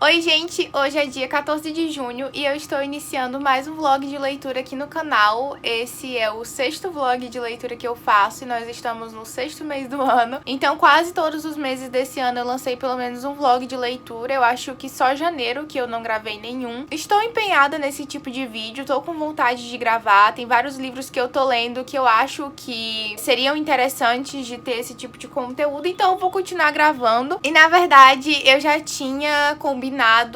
Oi gente, hoje é dia 14 de junho e eu estou iniciando mais um vlog de leitura aqui no canal. Esse é o sexto vlog de leitura que eu faço e nós estamos no sexto mês do ano. Então quase todos os meses desse ano eu lancei pelo menos um vlog de leitura. Eu acho que só janeiro que eu não gravei nenhum. Estou empenhada nesse tipo de vídeo, tô com vontade de gravar. Tem vários livros que eu tô lendo que eu acho que seriam interessantes de ter esse tipo de conteúdo, então eu vou continuar gravando. E na verdade eu já tinha combinado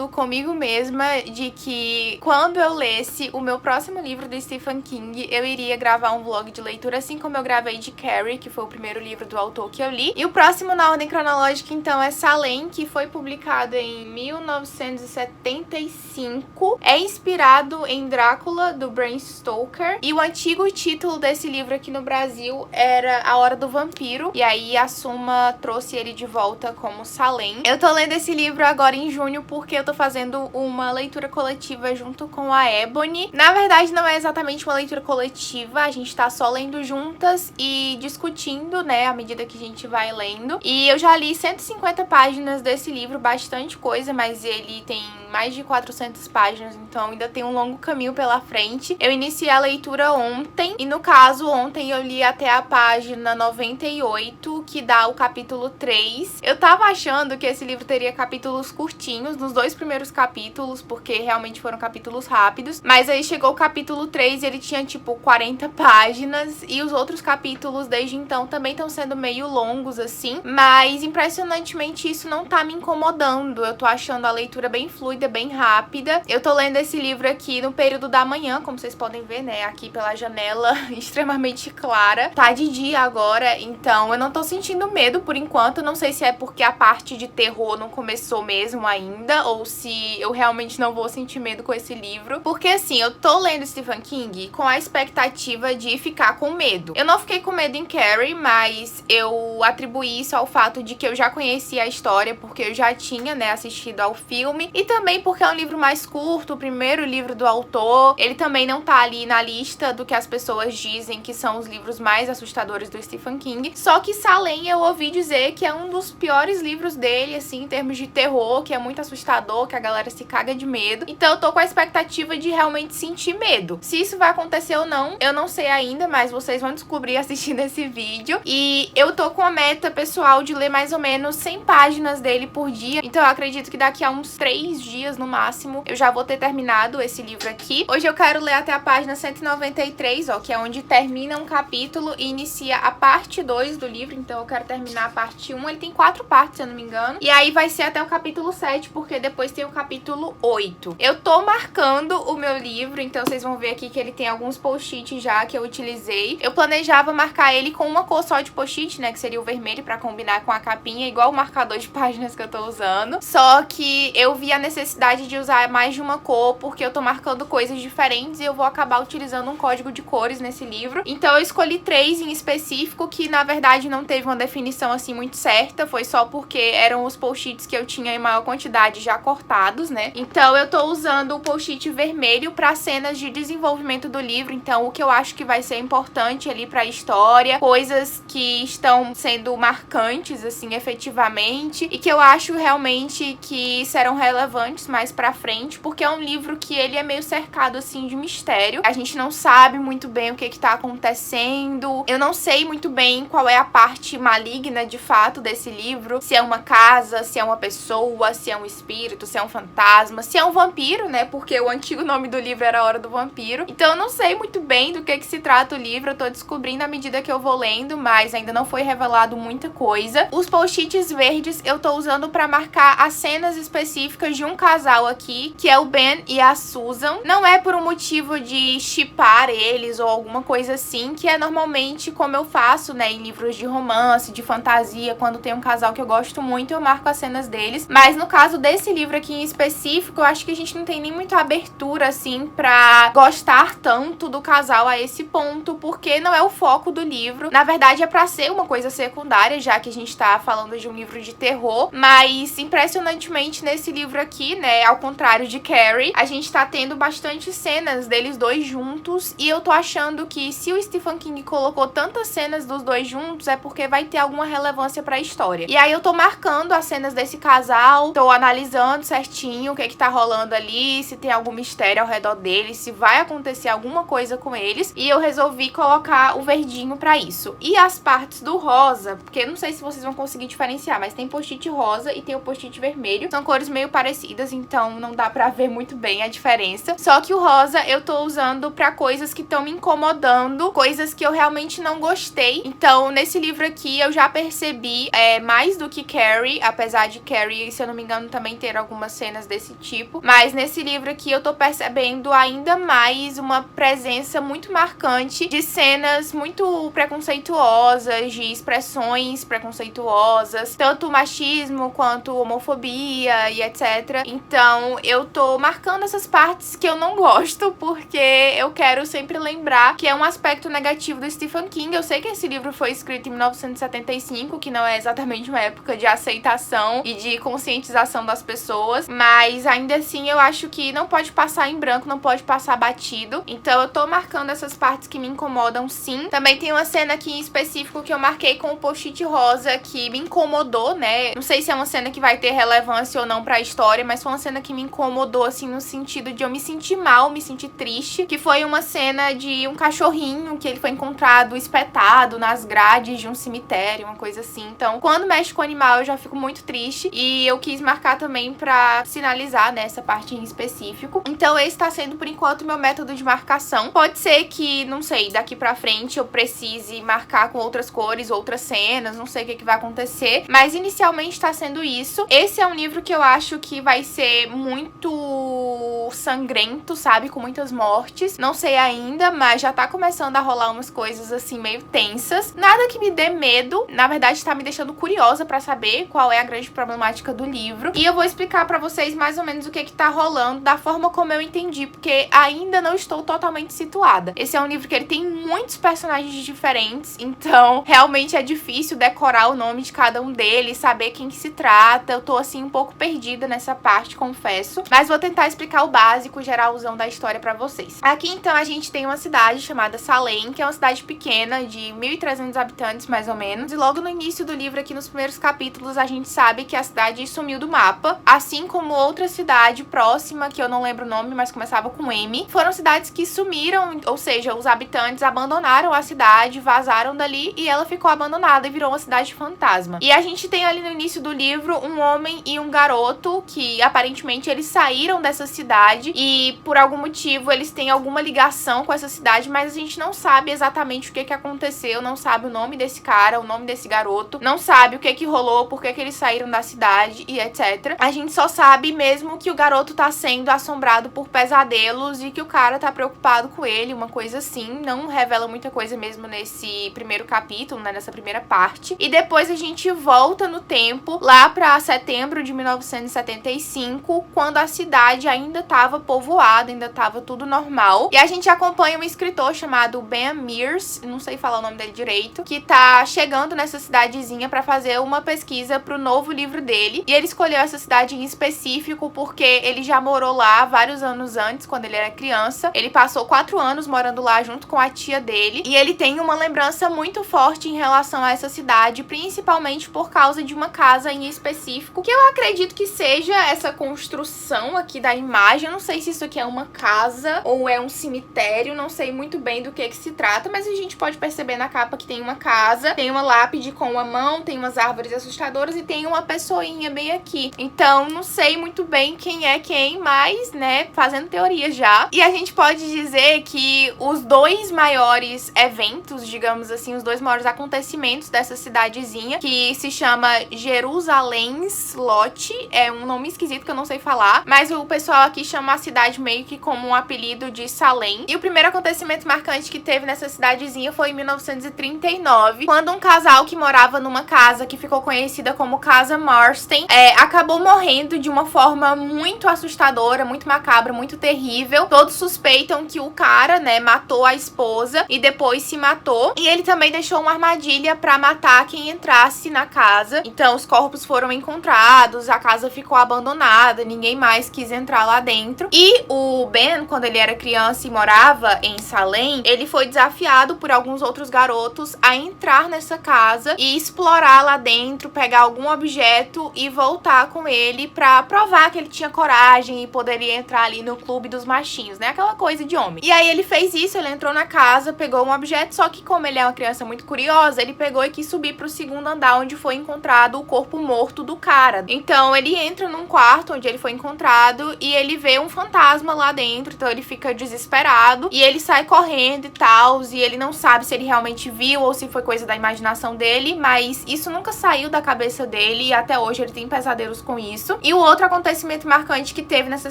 comigo mesma de que quando eu lesse o meu próximo livro do Stephen King, eu iria gravar um vlog de leitura, assim como eu gravei de Carrie, que foi o primeiro livro do autor que eu li. E o próximo na ordem cronológica, então, é Salem, que foi publicado em 1975. É inspirado em Drácula, do Bram Stoker. E o antigo título desse livro aqui no Brasil era A Hora do Vampiro. E aí a Suma trouxe ele de volta como Salem. Eu tô lendo esse livro agora em junho porque eu tô fazendo uma leitura coletiva junto com a Ebony. Na verdade, não é exatamente uma leitura coletiva, a gente tá só lendo juntas e discutindo, né, à medida que a gente vai lendo. E eu já li 150 páginas desse livro, bastante coisa, mas ele tem mais de 400 páginas, então ainda tem um longo caminho pela frente. Eu iniciei a leitura ontem, e no caso, ontem eu li até a página 98, que dá o capítulo 3. Eu tava achando que esse livro teria capítulos curtinhos, nos dois primeiros capítulos, porque realmente foram capítulos rápidos, mas aí chegou o capítulo 3 e ele tinha tipo 40 páginas, e os outros capítulos desde então também estão sendo meio longos assim, mas impressionantemente isso não tá me incomodando. Eu tô achando a leitura bem fluida, bem rápida. Eu tô lendo esse livro aqui no período da manhã, como vocês podem ver, né, aqui pela janela extremamente clara. Tá de dia agora, então eu não tô sentindo medo por enquanto. Não sei se é porque a parte de terror não começou mesmo ainda, ou se eu realmente não vou sentir medo com esse livro. Porque assim, eu tô lendo Stephen King com a expectativa de ficar com medo. Eu não fiquei com medo em Carrie, mas eu atribuí isso ao fato de que eu já conhecia a história, porque eu já tinha, né, assistido ao filme, e também porque é um livro mais curto, o primeiro livro do autor. Ele também não tá ali na lista do que as pessoas dizem que são os livros mais assustadores do Stephen King. Só que Salem eu ouvi dizer que é um dos piores livros dele, assim, em termos de terror, que é muito assustador, que a galera se caga de medo. Então eu tô com a expectativa de realmente sentir medo. Se isso vai acontecer ou não, eu não sei ainda, mas vocês vão descobrir assistindo esse vídeo. E eu tô com a meta pessoal de ler mais ou menos 100 páginas dele por dia. Então eu acredito que daqui a uns 3 dias no máximo eu já vou ter terminado esse livro aqui. Hoje eu quero ler até a página 193, ó, que é onde termina um capítulo e inicia a parte 2 do livro. Então eu quero terminar a parte 1. Ele tem 4 partes, se eu não me engano. E aí vai ser até o capítulo 7, porque depois tem o capítulo 8. Eu tô marcando o meu livro, então vocês vão ver aqui que ele tem alguns post-it já que eu utilizei. Eu planejava marcar ele com uma cor só de post-it, né, que seria o vermelho, pra combinar com a capinha, igual o marcador de páginas que eu tô usando. Só que eu vi a necessidade de usar mais de uma cor, porque eu tô marcando coisas diferentes e eu vou acabar utilizando um código de cores nesse livro. Então eu escolhi 3 em específico, que na verdade não teve uma definição assim muito certa, foi só porque eram os post-its que eu tinha em maior quantidade já cortados, né? Então eu tô usando o post-it vermelho para cenas de desenvolvimento do livro, então o que eu acho que vai ser importante ali pra história, coisas que estão sendo marcantes, assim, efetivamente, e que eu acho realmente que serão relevantes mais pra frente, porque é um livro que ele é meio cercado, assim, de mistério. A gente não sabe muito bem o que tá acontecendo. Eu não sei muito bem qual é a parte maligna, de fato, desse livro. Se é uma casa, se é uma pessoa, se é um espírito, se é um fantasma, se é um vampiro, né? Porque o antigo nome do livro era A Hora do Vampiro. Então eu não sei muito bem do que se trata o livro. Eu tô descobrindo à medida que eu vou lendo, mas ainda não foi revelado muita coisa. Os post-its verdes eu tô usando pra marcar as cenas específicas de um casal aqui, que é o Ben e a Susan. Não é por um motivo de shippar eles ou alguma coisa assim, que é normalmente como eu faço, né, em livros de romance, de fantasia. Quando tem um casal que eu gosto muito, eu marco as cenas deles. Mas no caso desse livro aqui em específico, eu acho que a gente não tem nem muita abertura, assim, pra gostar tanto do casal a esse ponto, porque não é o foco do livro. Na verdade, é pra ser uma coisa secundária, já que a gente tá falando de um livro de terror. Mas, impressionantemente, nesse livro aqui, né, ao contrário de Carrie, a gente tá tendo bastante cenas deles dois juntos, e eu tô achando que se o Stephen King colocou tantas cenas dos dois juntos, é porque vai ter alguma relevância pra história. E aí eu tô marcando as cenas desse casal, tô analisando analisando certinho o que tá rolando ali, se tem algum mistério ao redor deles, se vai acontecer alguma coisa com eles, e eu resolvi colocar o verdinho pra isso. E as partes do rosa, porque eu não sei se vocês vão conseguir diferenciar, mas tem post-it rosa e tem o post-it vermelho, são cores meio parecidas, então não dá pra ver muito bem a diferença. Só que o rosa eu tô usando pra coisas que estão me incomodando, coisas que eu realmente não gostei. Então, nesse livro aqui, eu já percebi mais do que Carrie, apesar de Carrie, se eu não me engano, também ter algumas cenas desse tipo. Mas nesse livro aqui, eu tô percebendo ainda mais uma presença muito marcante de cenas muito preconceituosas, de expressões preconceituosas, tanto machismo quanto homofobia e etc. Então, eu tô marcando essas partes que eu não gosto, porque eu quero sempre lembrar que é um aspecto negativo do Stephen King. Eu sei que esse livro foi escrito em 1975, que não é exatamente uma época de aceitação e de conscientização das pessoas, mas ainda assim eu acho que não pode passar em branco, não pode passar batido. Então eu tô marcando essas partes que me incomodam, sim. Também tem uma cena aqui em específico que eu marquei com o post-it rosa que me incomodou, né? Não sei se é uma cena que vai ter relevância ou não pra história, mas foi uma cena que me incomodou, assim, no sentido de eu me sentir mal, me sentir triste, que foi uma cena de um cachorrinho que ele foi encontrado espetado nas grades de um cemitério, uma coisa assim. Então, quando mexe com o animal, eu já fico muito triste, e eu quis marcar também pra sinalizar, né, essa parte em específico. Então, esse tá sendo, por enquanto, meu método de marcação. Pode ser que, não sei, daqui pra frente eu precise marcar com outras cores, outras cenas, não sei o que vai acontecer, mas inicialmente tá sendo isso. Esse é um livro que eu acho que vai ser muito sangrento, sabe, com muitas mortes. Não sei ainda, mas já tá começando a rolar umas coisas assim meio tensas. Nada que me dê medo, na verdade tá me deixando curiosa pra saber qual é a grande problemática do livro. E eu vou explicar pra vocês mais ou menos o que tá rolando, da forma como eu entendi, porque ainda não estou totalmente situada. Esse é um livro que ele tem muitos personagens diferentes, então realmente é difícil decorar o nome de cada um deles, saber quem que se trata. Eu tô assim um pouco perdida nessa parte, confesso, mas vou tentar explicar o básico, geralzão da história pra vocês. Aqui então a gente tem uma cidade chamada Salem, que é uma cidade pequena de 1.300 habitantes mais ou menos, e logo no início do livro, aqui nos primeiros capítulos, a gente sabe que a cidade sumiu do mapa, assim como outra cidade próxima, que eu não lembro o nome, mas começava com M. Foram cidades que sumiram, ou seja, os habitantes abandonaram a cidade, vazaram dali e ela ficou abandonada e virou uma cidade fantasma. E a gente tem ali no início do livro um homem e um garoto que aparentemente eles saíram dessa cidade e por algum motivo eles têm alguma ligação com essa cidade, mas a gente não sabe exatamente o que aconteceu, não sabe o nome desse cara, o nome desse garoto, não sabe o que rolou, por que eles saíram da cidade e etc. A gente só sabe mesmo que o garoto tá sendo assombrado por pesadelos e que o cara tá preocupado com ele, uma coisa assim. Não revela muita coisa mesmo nesse primeiro capítulo, né, nessa primeira parte. E depois a gente volta no tempo, lá pra setembro de 1975, quando a cidade ainda tava povoada, ainda tava tudo normal. E a gente acompanha um escritor chamado Ben Mears, não sei falar o nome dele direito, que tá chegando nessa cidadezinha pra fazer uma pesquisa pro novo livro dele. E ele escolheu essa cidade em específico porque ele já morou lá vários anos antes, quando ele era criança. Ele passou 4 anos morando lá junto com a tia dele. E ele tem uma lembrança muito forte em relação a essa cidade, principalmente por causa de uma casa em específico, que eu acredito que seja essa construção aqui da imagem. Eu não sei se isso aqui é uma casa ou é um cemitério, não sei muito bem do que se trata, mas a gente pode perceber na capa que tem uma casa, tem uma lápide com uma mão, tem umas árvores assustadoras e tem uma pessoinha bem aqui. Então, não sei muito bem quem é quem, mas, né, fazendo teoria já. E a gente pode dizer que os dois maiores eventos, digamos assim, os dois maiores acontecimentos dessa cidadezinha, que se chama Jerusalém Slot, é um nome esquisito que eu não sei falar, mas o pessoal aqui chama a cidade meio que como um apelido de Salem. E o primeiro acontecimento marcante que teve nessa cidadezinha foi em 1939, quando um casal que morava numa casa que ficou conhecida como Casa Marsden acabou morrendo de uma forma muito assustadora, muito macabra, muito terrível. Todos suspeitam que o cara, né, matou a esposa e depois se matou. E ele também deixou uma armadilha pra matar quem entrasse na casa. Então os corpos foram encontrados, a casa ficou abandonada, ninguém mais quis entrar lá dentro. E o Ben, quando ele era criança e morava em Salem, ele foi desafiado por alguns outros garotos a entrar nessa casa e explorar lá dentro, pegar algum objeto e voltar com com ele pra provar que ele tinha coragem e poderia entrar ali no clube dos machinhos, né? Aquela coisa de homem. E aí ele fez isso, ele entrou na casa, pegou um objeto, só que como ele é uma criança muito curiosa, ele pegou e quis subir pro segundo andar, onde foi encontrado o corpo morto do cara. Então ele entra num quarto onde ele foi encontrado e ele vê um fantasma lá dentro, então ele fica desesperado e ele sai correndo e tal, e ele não sabe se ele realmente viu ou se foi coisa da imaginação dele, mas isso nunca saiu da cabeça dele e até hoje ele tem pesadelos com isso. E o outro acontecimento marcante que teve nessa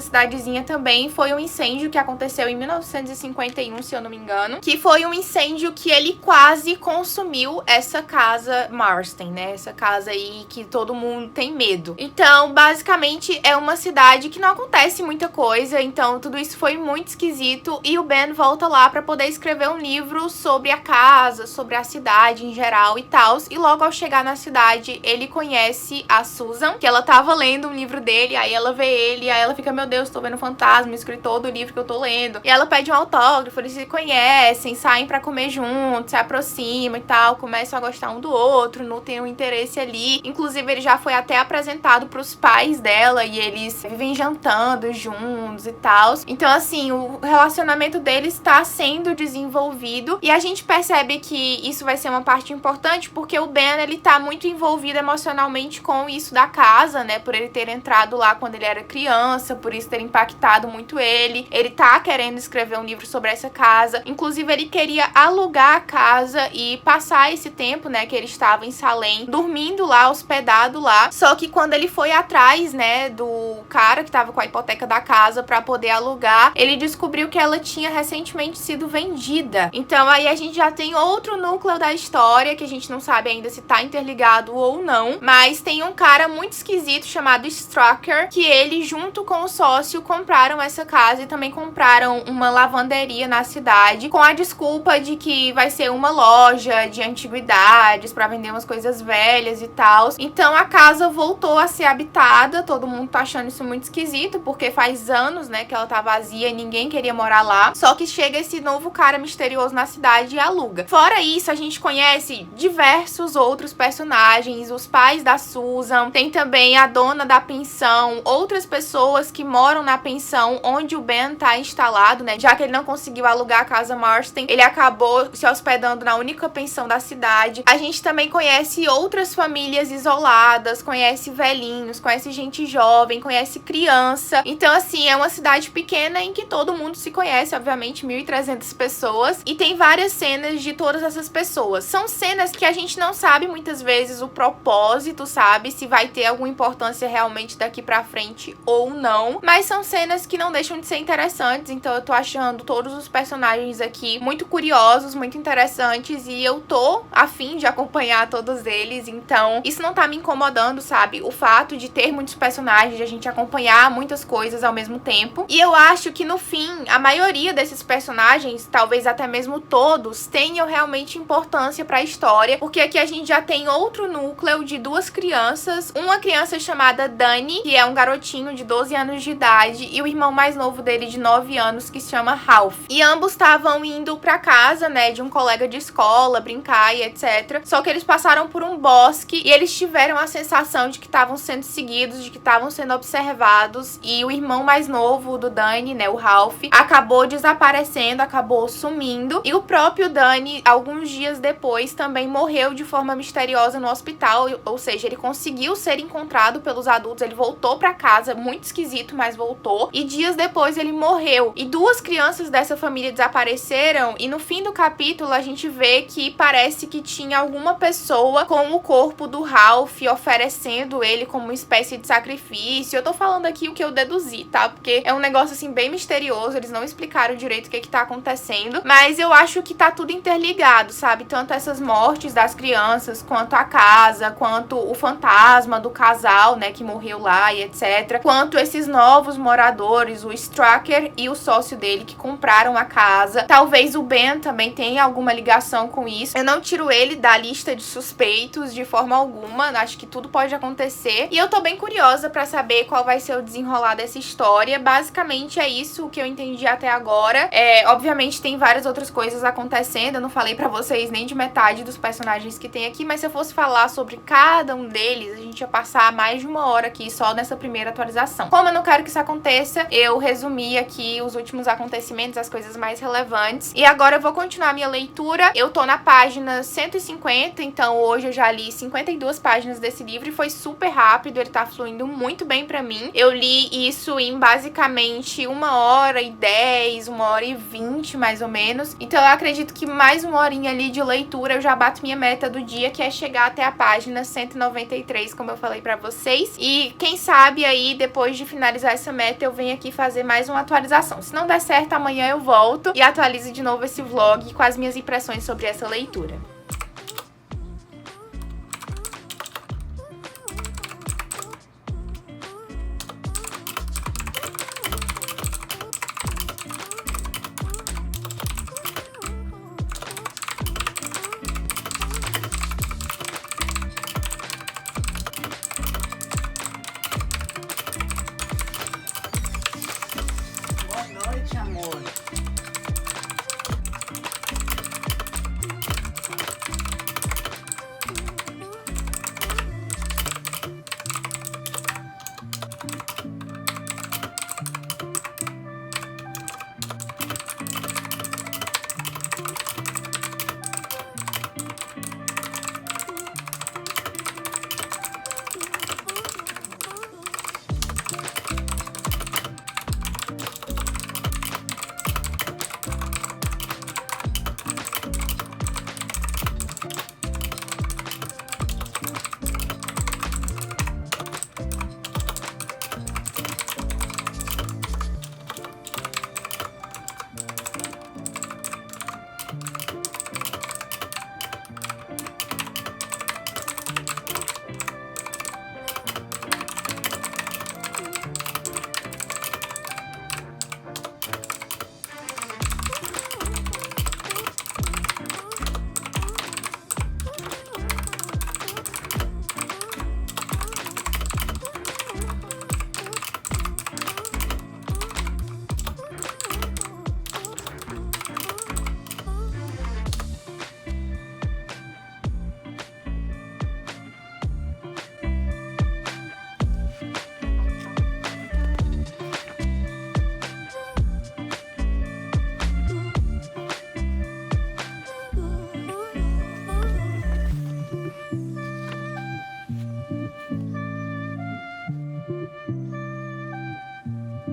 cidadezinha também foi um incêndio que aconteceu em 1951, se eu não me engano, que foi um incêndio que ele quase consumiu essa casa Marston, né? Essa casa aí que todo mundo tem medo. Então, basicamente, é uma cidade que não acontece muita coisa, então tudo isso foi muito esquisito e o Ben volta lá pra poder escrever um livro sobre a casa, sobre a cidade em geral e tal. E logo ao chegar na cidade, ele conhece a Susan, que ela tava lendo um livro dele, aí ela vê ele, aí ela fica, meu Deus, tô vendo um fantasma, o escritor do livro que eu tô lendo. E ela pede um autógrafo, eles se conhecem, saem pra comer juntos, se aproximam e tal, começam a gostar um do outro, não tem um interesse ali. Inclusive, ele já foi até apresentado pros pais dela e eles vivem jantando juntos e tal. Então, assim, o relacionamento deles tá sendo desenvolvido e a gente percebe que isso vai ser uma parte importante porque o Ben, ele tá muito envolvido emocionalmente com isso da casa, né? Por ele ter entrado lá quando ele era criança, por isso ter impactado muito ele. Ele tá querendo escrever um livro sobre essa casa. Inclusive, ele queria alugar a casa e passar esse tempo, né, que ele estava em Salem, dormindo lá, hospedado lá. Só que quando ele foi atrás, né, do cara que tava com a hipoteca da casa pra poder alugar, ele descobriu que ela tinha recentemente sido vendida. Então aí a gente já tem outro núcleo da história que a gente não sabe ainda se tá interligado ou não, mas tem um cara muito esquisito chamado Strucker, que ele junto com o sócio compraram essa casa e também compraram uma lavanderia na cidade com a desculpa de que vai ser uma loja de antiguidades pra vender umas coisas velhas e tal. Então a casa voltou a ser habitada, todo mundo tá achando isso muito esquisito porque faz anos, né, que ela tá vazia e ninguém queria morar lá. Só que chega esse novo cara misterioso na cidade e aluga. Fora isso, a gente conhece diversos outros personagens, os pais da Susan, tem também a dona da pensão, outras pessoas que moram na pensão onde o Ben tá instalado, né? Já que ele não conseguiu alugar a casa Marston, ele acabou se hospedando na única pensão da cidade. A gente também conhece outras famílias isoladas, conhece velhinhos, conhece gente jovem, conhece criança. Então, assim, é uma cidade pequena em que todo mundo se conhece, obviamente, 1.300 pessoas, e tem várias cenas de todas essas pessoas. São cenas que a gente não sabe muitas vezes o propósito, sabe? Se vai ter alguma importância realmente daqui pra frente ou não, mas são cenas que não deixam de ser interessantes, então eu tô achando todos os personagens aqui muito curiosos, muito interessantes, e eu tô a fim de acompanhar todos eles, então isso não tá me incomodando, sabe? O fato de ter muitos personagens, de a gente acompanhar muitas coisas ao mesmo tempo. E eu acho que no fim, a maioria desses personagens, talvez até mesmo todos, tenham realmente importância pra história, porque aqui a gente já tem outro núcleo de duas crianças, uma criança chamada Danny, que é um garotinho de 12 anos de idade, e o irmão mais novo dele de 9 anos, que se chama Ralph. E ambos estavam indo pra casa, né, de um colega de escola, brincar e etc. Só que eles passaram por um bosque e eles tiveram a sensação de que estavam sendo seguidos, de que estavam sendo observados, e o irmão mais novo do Danny, né, o Ralph, acabou desaparecendo, acabou sumindo, e o próprio Danny, alguns dias depois, também morreu de forma misteriosa no hospital, ou seja, ele conseguiu ser encontrado pelos adultos, ele voltou pra casa, muito esquisito, mas voltou, e dias depois ele morreu. E duas crianças dessa família desapareceram, e no fim do capítulo a gente vê que parece que tinha alguma pessoa com o corpo do Ralph oferecendo ele como uma espécie de sacrifício. Eu tô falando aqui o que eu deduzi, tá? Porque é um negócio assim bem misterioso, eles não explicaram direito o que tá acontecendo, mas eu acho que tá tudo interligado, sabe? Tanto essas mortes das crianças, quanto a casa, quanto o fantasma do casal, né, que morreu lá e etc, quanto esses novos moradores, o Strucker e o sócio dele que compraram a casa. Talvez o Ben também tenha alguma ligação com isso. Eu não tiro ele da lista de suspeitos de forma alguma, acho que tudo pode acontecer, e eu tô bem curiosa pra saber qual vai ser o desenrolar dessa história. Basicamente é isso que eu entendi até agora. Obviamente tem várias outras coisas acontecendo, eu não falei pra vocês nem de metade dos personagens que tem aqui, mas se eu fosse falar sobre cada um deles, a gente ia passar mais de 1 hora aqui só nessa primeira atualização. Como eu não quero que isso aconteça, eu resumi aqui os últimos acontecimentos, as coisas mais relevantes. E agora eu vou continuar a minha leitura. Eu tô na página 150, então hoje eu já li 52 páginas desse livro e foi super rápido, ele tá fluindo muito bem pra mim. Eu li isso em basicamente 1h10, 1h20 mais ou menos. Então eu acredito que mais 1 horinha ali de leitura eu já bato minha meta do dia, que é chegar até a página 193, como eu falei pra vocês. E quem sabe aí, depois de finalizar essa meta, eu venho aqui fazer mais uma atualização. Se não der certo, amanhã eu volto e atualizo de novo esse vlog com as minhas impressões sobre essa leitura. Boa noite, amor.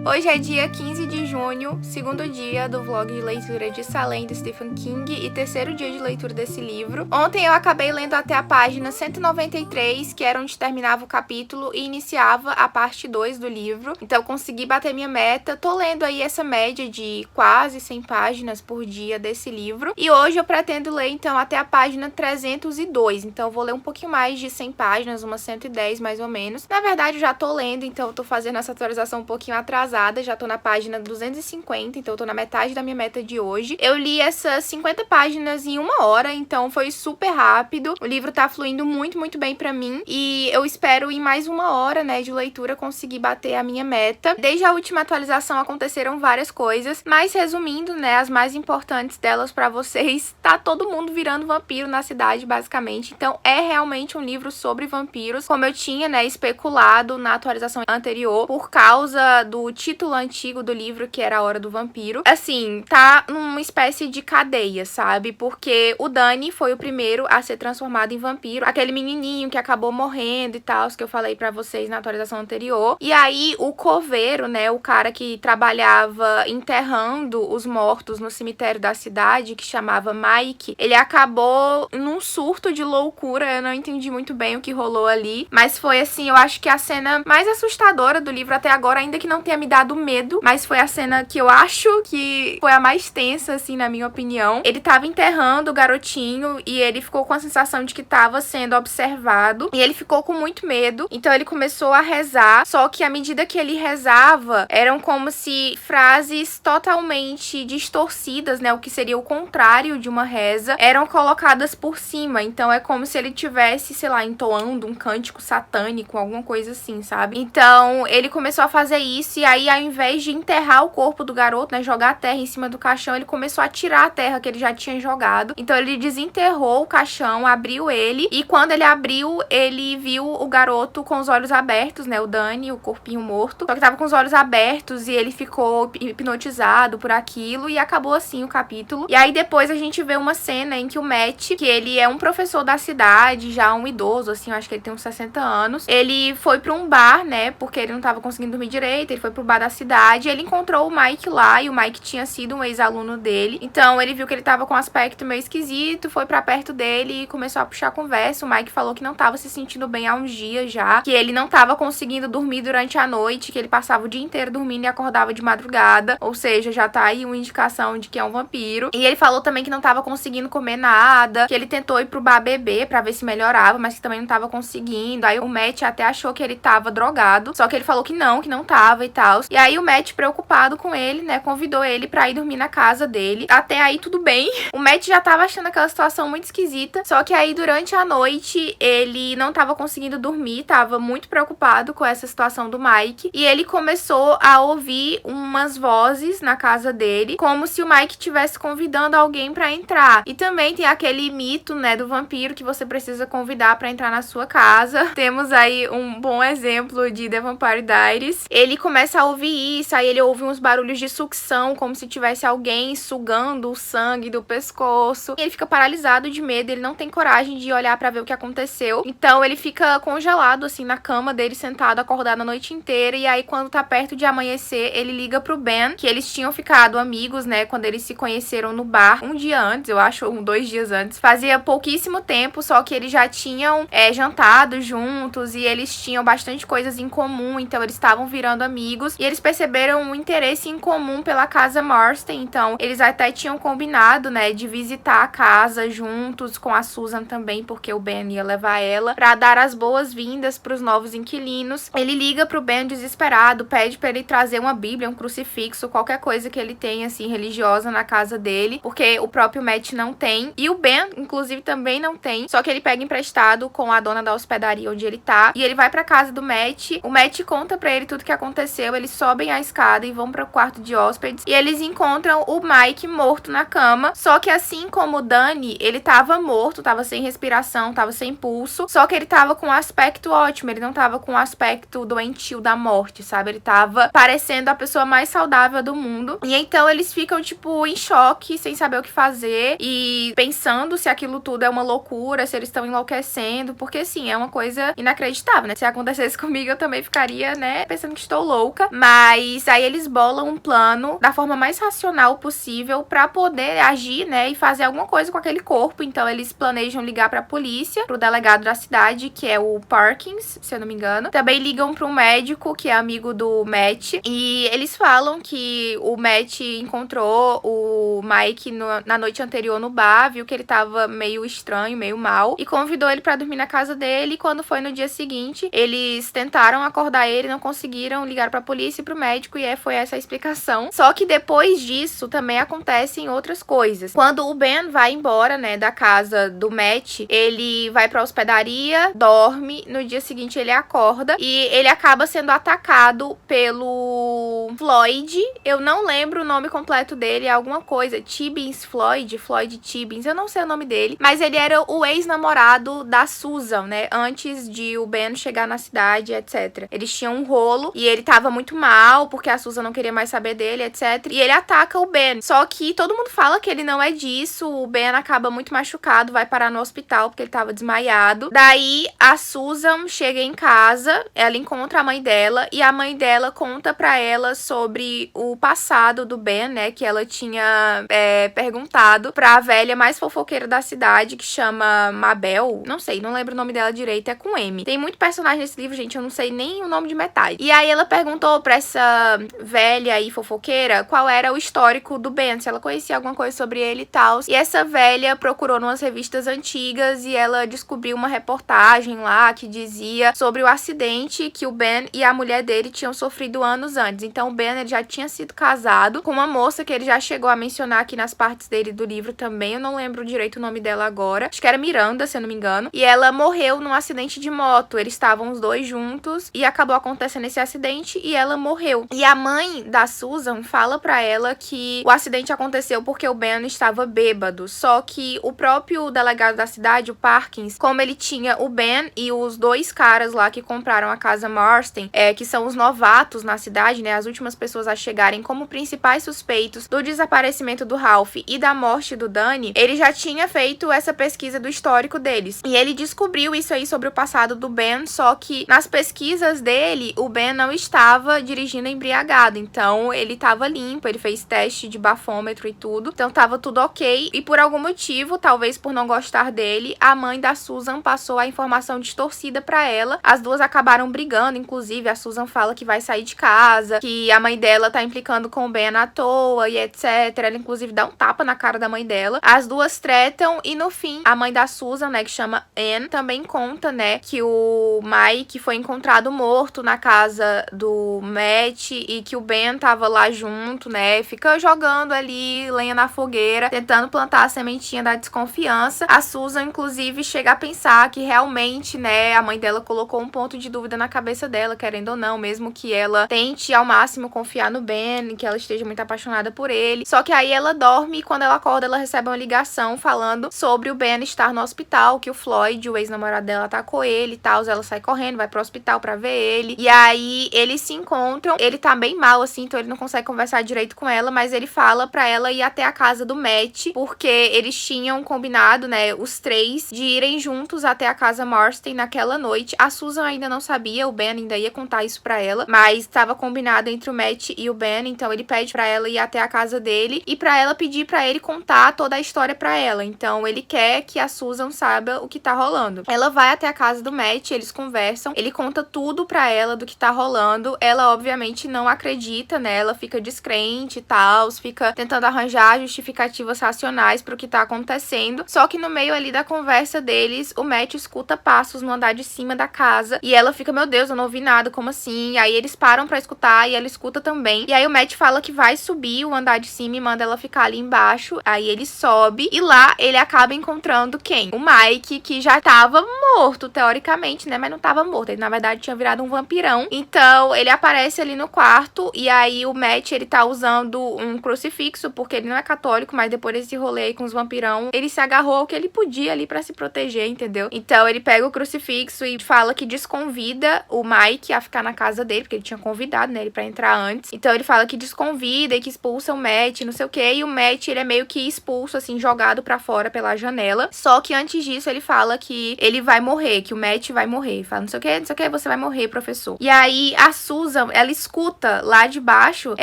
Hoje é dia 15 de junho, segundo dia do vlog de leitura de Salem, do Stephen King, e terceiro dia de leitura desse livro. Ontem eu acabei lendo até a página 193, que era onde terminava o capítulo e iniciava a parte 2 do livro. Então eu consegui bater minha meta. Tô lendo aí essa média de quase 100 páginas por dia desse livro. E hoje eu pretendo ler, então, até a página 302. Então eu vou ler um pouquinho mais de 100 páginas, umas 110 mais ou menos. Na verdade, eu já tô lendo, então eu tô fazendo essa atualização um pouquinho atrasada. Já tô na página 250, então eu tô na metade da minha meta de hoje. Eu li essas 50 páginas em 1 hora, então foi super rápido. O livro tá fluindo muito, muito bem pra mim. E eu espero em mais 1 hora, né, de leitura conseguir bater a minha meta. Desde a última atualização aconteceram várias coisas, mas resumindo, né, as mais importantes delas pra vocês, tá todo mundo virando vampiro na cidade, basicamente. Então é realmente um livro sobre vampiros, como eu tinha, né, especulado na atualização anterior, por causa do título antigo do livro, que era A Hora do Vampiro. Assim, tá numa espécie de cadeia, sabe? Porque o Danny foi o primeiro a ser transformado em vampiro. Aquele menininho que acabou morrendo e tal, que eu falei pra vocês na atualização anterior. E aí, o coveiro, né? O cara que trabalhava enterrando os mortos no cemitério da cidade, que chamava Mike, ele acabou num surto de loucura. Eu não entendi muito bem o que rolou ali. Mas foi, assim, eu acho que a cena mais assustadora do livro até agora, ainda que não tenha me dado medo, mas foi a cena que eu acho que foi a mais tensa, assim, na minha opinião. Ele tava enterrando o garotinho e ele ficou com a sensação de que tava sendo observado e ele ficou com muito medo, então ele começou a rezar, só que à medida que ele rezava, eram como se frases totalmente distorcidas, né, o que seria o contrário de uma reza, eram colocadas por cima, então é como se ele tivesse, sei lá, entoando um cântico satânico, alguma coisa assim, sabe? Então ele começou a fazer isso e aí aí, ao invés de enterrar o corpo do garoto, né, jogar a terra em cima do caixão, ele começou a tirar a terra que ele já tinha jogado. Então ele desenterrou o caixão, abriu ele, e quando ele abriu, ele viu o garoto com os olhos abertos, né, o Danny, o corpinho morto, só que tava com os olhos abertos e ele ficou hipnotizado por aquilo e acabou assim o capítulo. E aí depois a gente vê uma cena em que o Matt, que ele é um professor da cidade, já um idoso, assim, eu acho que ele tem uns 60 anos, ele foi pra um bar, né, porque ele não tava conseguindo dormir direito, ele foi pro bar da cidade, ele encontrou o Mike lá, e o Mike tinha sido um ex-aluno dele, então ele viu que ele tava com um aspecto meio esquisito, foi pra perto dele e começou a puxar conversa. O Mike falou que não tava se sentindo bem há uns dias já, que ele não tava conseguindo dormir durante a noite, que ele passava o dia inteiro dormindo e acordava de madrugada, ou seja, já tá aí uma indicação de que é um vampiro. E ele falou também que não tava conseguindo comer nada, que ele tentou ir pro bar beber pra ver se melhorava, mas que também não tava conseguindo. Aí o Matt até achou que ele tava drogado, só que ele falou que não tava e tal. E aí o Matt, preocupado com ele, né, convidou ele pra ir dormir na casa dele. Até aí tudo bem. O Matt já tava achando aquela situação muito esquisita, só que aí durante a noite ele não tava conseguindo dormir, tava muito preocupado com essa situação do Mike, e ele começou a ouvir umas vozes na casa dele, como se o Mike estivesse convidando alguém pra entrar. E também tem aquele mito, né, do vampiro que você precisa convidar pra entrar na sua casa. Temos aí um bom exemplo de The Vampire Diaries. Ele começa a ouvir isso, aí ele ouve uns barulhos de sucção, como se tivesse alguém sugando o sangue do pescoço. E ele fica paralisado de medo, ele não tem coragem de olhar pra ver o que aconteceu. Então ele fica congelado, assim, na cama dele, sentado, acordado a noite inteira. E aí, quando tá perto de amanhecer, ele liga pro Ben, que eles tinham ficado amigos, né, quando eles se conheceram no bar um dia antes, eu acho, 2 dias antes. Fazia pouquíssimo tempo, só que eles já tinham jantado juntos e eles tinham bastante coisas em comum, então eles estavam virando amigos. E eles perceberam um interesse em comum pela casa Marston, então eles até tinham combinado, né, de visitar a casa juntos com a Susan também, porque o Ben ia levar ela, pra dar as boas-vindas pros novos inquilinos. Ele liga pro Ben desesperado, pede pra ele trazer uma bíblia, um crucifixo, qualquer coisa que ele tenha, assim, religiosa na casa dele, porque o próprio Matt não tem, e o Ben, inclusive, também não tem, só que ele pega emprestado com a dona da hospedaria onde ele tá, e ele vai pra casa do Matt. O Matt conta pra ele tudo que aconteceu, eles sobem a escada e vão pro quarto de hóspedes, e eles encontram o Mike morto na cama, só que assim como o Danny, ele tava morto, tava sem respiração, tava sem pulso, só que ele tava com um aspecto ótimo, ele não tava com um aspecto doentio da morte, sabe? Ele tava parecendo a pessoa mais saudável do mundo. E então eles ficam, tipo, em choque, sem saber o que fazer e pensando se aquilo tudo é uma loucura, se eles estão enlouquecendo, porque assim, é uma coisa inacreditável, né? Se acontecesse comigo, eu também ficaria, né, pensando que estou louca. Mas aí eles bolam um plano da forma mais racional possível pra poder agir, né, e fazer alguma coisa com aquele corpo. Então eles planejam ligar pra polícia, pro delegado da cidade, que é o Parkins, se eu não me engano. Também ligam pra um médico, que é amigo do Matt, e eles falam que o Matt encontrou o Mike na noite anterior no bar, viu que ele tava meio estranho, meio mal, e convidou ele pra dormir na casa dele. E quando foi no dia seguinte, eles tentaram acordar ele, não conseguiram, ligaram pra polícia e pro médico, e foi essa a explicação. Só que depois disso, também acontecem outras coisas. Quando o Ben vai embora, né, da casa do Matt, ele vai pra hospedaria, dorme, no dia seguinte ele acorda, e ele acaba sendo atacado pelo Floyd. Eu não lembro o nome completo dele, é alguma coisa, Tibbins Floyd Tibbins, eu não sei o nome dele, mas ele era o ex-namorado da Susan, né, antes de o Ben chegar na cidade, etc. Eles tinham um rolo, e ele tava muito mal, porque a Susan não queria mais saber dele, etc. E ele ataca o Ben, só que todo mundo fala que ele não é disso. O Ben acaba muito machucado, vai parar no hospital, porque ele tava desmaiado. Daí, a Susan chega em casa, ela encontra a mãe dela, e a mãe dela conta pra ela sobre o passado do Ben, né, que ela tinha perguntado pra velha mais fofoqueira da cidade, que chama Mabel, não sei, não lembro o nome dela direito, é com M. Tem muito personagem nesse livro, gente, eu não sei nem o nome de metade. E aí ela perguntou pra essa velha aí fofoqueira qual era o histórico do Ben, se ela conhecia alguma coisa sobre ele e tal. E essa velha procurou numas revistas antigas e ela descobriu uma reportagem lá que dizia sobre o acidente que o Ben e a mulher dele tinham sofrido anos antes. Então o Ben ele já tinha sido casado com uma moça que ele já chegou a mencionar aqui nas partes dele do livro também. Eu não lembro direito o nome dela agora. Acho que era Miranda, se eu não me engano. E ela morreu num acidente de moto. Eles estavam os dois juntos e acabou acontecendo esse acidente e ela morreu. E a mãe da Susan fala pra ela que o acidente aconteceu porque o Ben estava bêbado. Só que o próprio delegado da cidade, o Parkins, como ele tinha o Ben e os dois caras lá que compraram a casa Marston, que são os novatos na cidade, né, as últimas pessoas a chegarem como principais suspeitos do desaparecimento do Ralph e da morte do Danny, ele já tinha feito essa pesquisa do histórico deles. E ele descobriu isso aí sobre o passado do Ben, só que nas pesquisas dele, o Ben não estava dirigindo embriagado, então ele estava limpo, ele fez teste de bafômetro e tudo, então tava tudo ok. E por algum motivo, talvez por não gostar dele, a mãe da Susan passou a informação distorcida pra ela. As duas acabaram brigando, inclusive a Susan fala que vai sair de casa, que a mãe dela tá implicando com o Ben à toa e etc. Ela inclusive dá um tapa na cara da mãe dela. As duas tretam e no fim, a mãe da Susan, né, que chama Anne, também conta, né, que o Mike foi encontrado morto na casa do Matt e que o Ben tava lá junto, né, fica jogando ali lenha na fogueira, tentando plantar a sementinha da desconfiança. A Susan, inclusive, chega a pensar que realmente, né, a mãe dela colocou um ponto de dúvida na cabeça dela, querendo ou não, mesmo que ela tente ao máximo confiar no Ben, que ela esteja muito apaixonada por ele. Só que aí ela dorme e quando ela acorda, ela recebe uma ligação falando sobre o Ben estar no hospital, que o Floyd, o ex-namorado dela, atacou ele e tal. Ela sai correndo, vai pro hospital pra ver ele. E aí eles se encontram. Ele tá bem mal, assim, então ele não consegue conversar direito com ela, mas ele fala pra ela ir até a casa do Matt, porque eles tinham combinado, né, os três, de irem juntos até a casa Marston naquela noite. A Susan ainda não sabia, o Ben ainda ia contar isso pra ela, mas estava combinado entre o Matt e o Ben, então ele pede pra ela ir até a casa dele e pra ela pedir pra ele contar toda a história pra ela. Então ele quer que a Susan saiba o que tá rolando. Ela vai até a casa do Matt, eles conversam, ele conta tudo pra ela do que tá rolando. Ela obviamente não acredita, né, ela fica descrente e tal, fica tentando arranjar justificativas racionais pro que tá acontecendo. Só que no meio ali da conversa deles, o Matt escuta passos no andar de cima da casa e ela fica, meu Deus, eu não ouvi nada, como assim? E aí eles param pra escutar e ela escuta também. E aí o Matt fala que vai subir o andar de cima e manda ela ficar ali embaixo. Aí ele sobe e lá ele acaba encontrando quem? O Mike, que já tava morto, teoricamente, né? Mas não tava morto, ele na verdade tinha virado um vampirão. Então ele aparece ali no quarto e aí o Matt, ele tá usando um crucifixo, porque ele não é católico, mas depois desse rolê aí com os vampirão, ele se agarrou ao que ele podia ali pra se proteger, entendeu? Então ele pega o crucifixo e fala que desconvida o Mike a ficar na casa dele, porque ele tinha convidado, né, ele pra entrar antes. Então ele fala que desconvida e que expulsa o Matt, não sei o que, e o Matt, ele é meio que expulso, assim, jogado pra fora pela janela. Só que antes disso ele fala que ele vai morrer, que o Matt vai morrer. Ele fala, não sei o que, você vai morrer, professor. E aí a Susan, ela escuta lá de baixo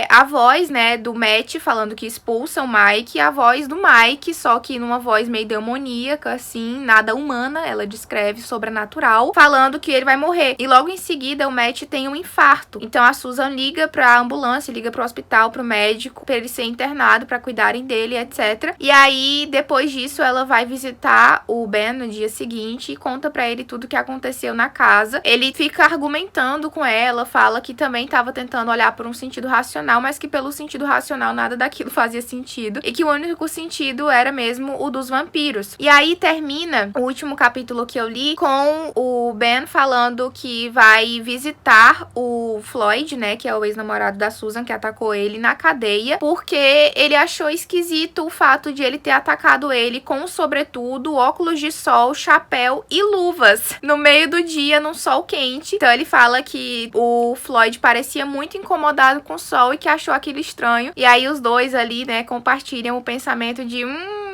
a voz, né, do Matt falando que expulsa o Mike e a voz do Mike, só que numa voz meio demoníaca, assim, nada humana, ela descreve sobrenatural, falando que ele vai morrer. E logo em seguida o Matt tem um infarto. Então a Susan liga pra ambulância, liga pro hospital, pro médico, pra ele ser internado, pra cuidarem dele, etc. E aí, depois disso, ela vai visitar o Ben no dia seguinte e conta pra ele tudo que aconteceu na casa. Ele fica argumentando com ela, fala que também tava tentando olhar por um sentido racional, mas que pelo sentido racional nada daquilo fazia sentido e que o único sentido era mesmo o dos vampiros. E aí termina o último capítulo que eu li com o Ben falando que vai visitar o Floyd, né, que é o ex-namorado da Susan, que atacou ele na cadeia, porque ele achou esquisito o fato de ele ter atacado ele com sobretudo, óculos de sol, chapéu e luvas no meio do dia, num sol quente. Então ele fala que o Floyd parecia muito incomodado com o sol e que achou aquilo estranho. E aí os dois ali, né, compartilham o pensamento de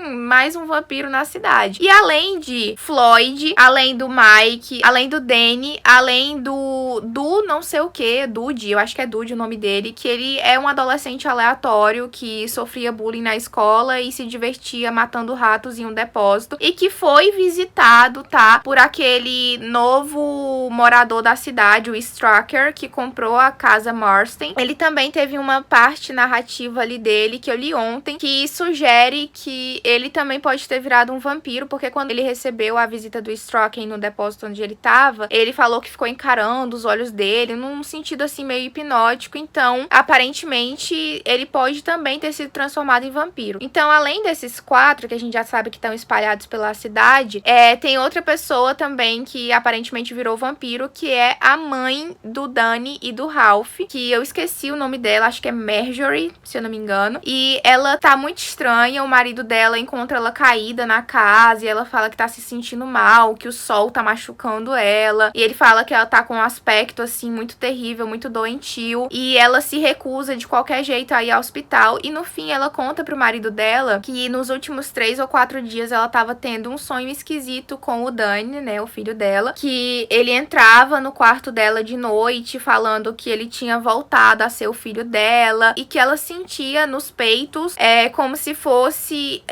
mais um vampiro na cidade. E além de Floyd, além do Mike, além do Danny, além do não sei o que, Dude, eu acho que é Dude o nome dele, que ele é um adolescente aleatório que sofria bullying na escola e se divertia matando ratos em um depósito e que foi visitado, tá, por aquele novo morador da cidade, o Stracker, que comprou a casa Marston. Ele também teve uma parte narrativa ali dele que eu li ontem, que sugere que ele também pode ter virado um vampiro, porque quando ele recebeu a visita do Strachan no depósito onde ele tava, ele falou que ficou encarando os olhos dele, num sentido assim meio hipnótico. Então, aparentemente, ele pode também ter sido transformado em vampiro. Então, além desses 4, que a gente já sabe que estão espalhados pela cidade, tem outra pessoa também que aparentemente virou vampiro, que é a mãe do Danny e do Ralph, que eu esqueci o nome dela, acho que é Marjorie, se eu não me engano. E ela tá muito estranha, o marido dela encontra ela caída na casa e ela fala que tá se sentindo mal, que o sol tá machucando ela. E ele fala que ela tá com um aspecto, assim, muito terrível, muito doentio. E ela se recusa de qualquer jeito a ir ao hospital. E no fim ela conta pro marido dela que nos últimos 3 ou 4 dias ela tava tendo um sonho esquisito com o Danny, né, o filho dela. Que ele entrava no quarto dela de noite falando que ele tinha voltado a ser o filho dela. E que ela sentia nos peitos como se fosse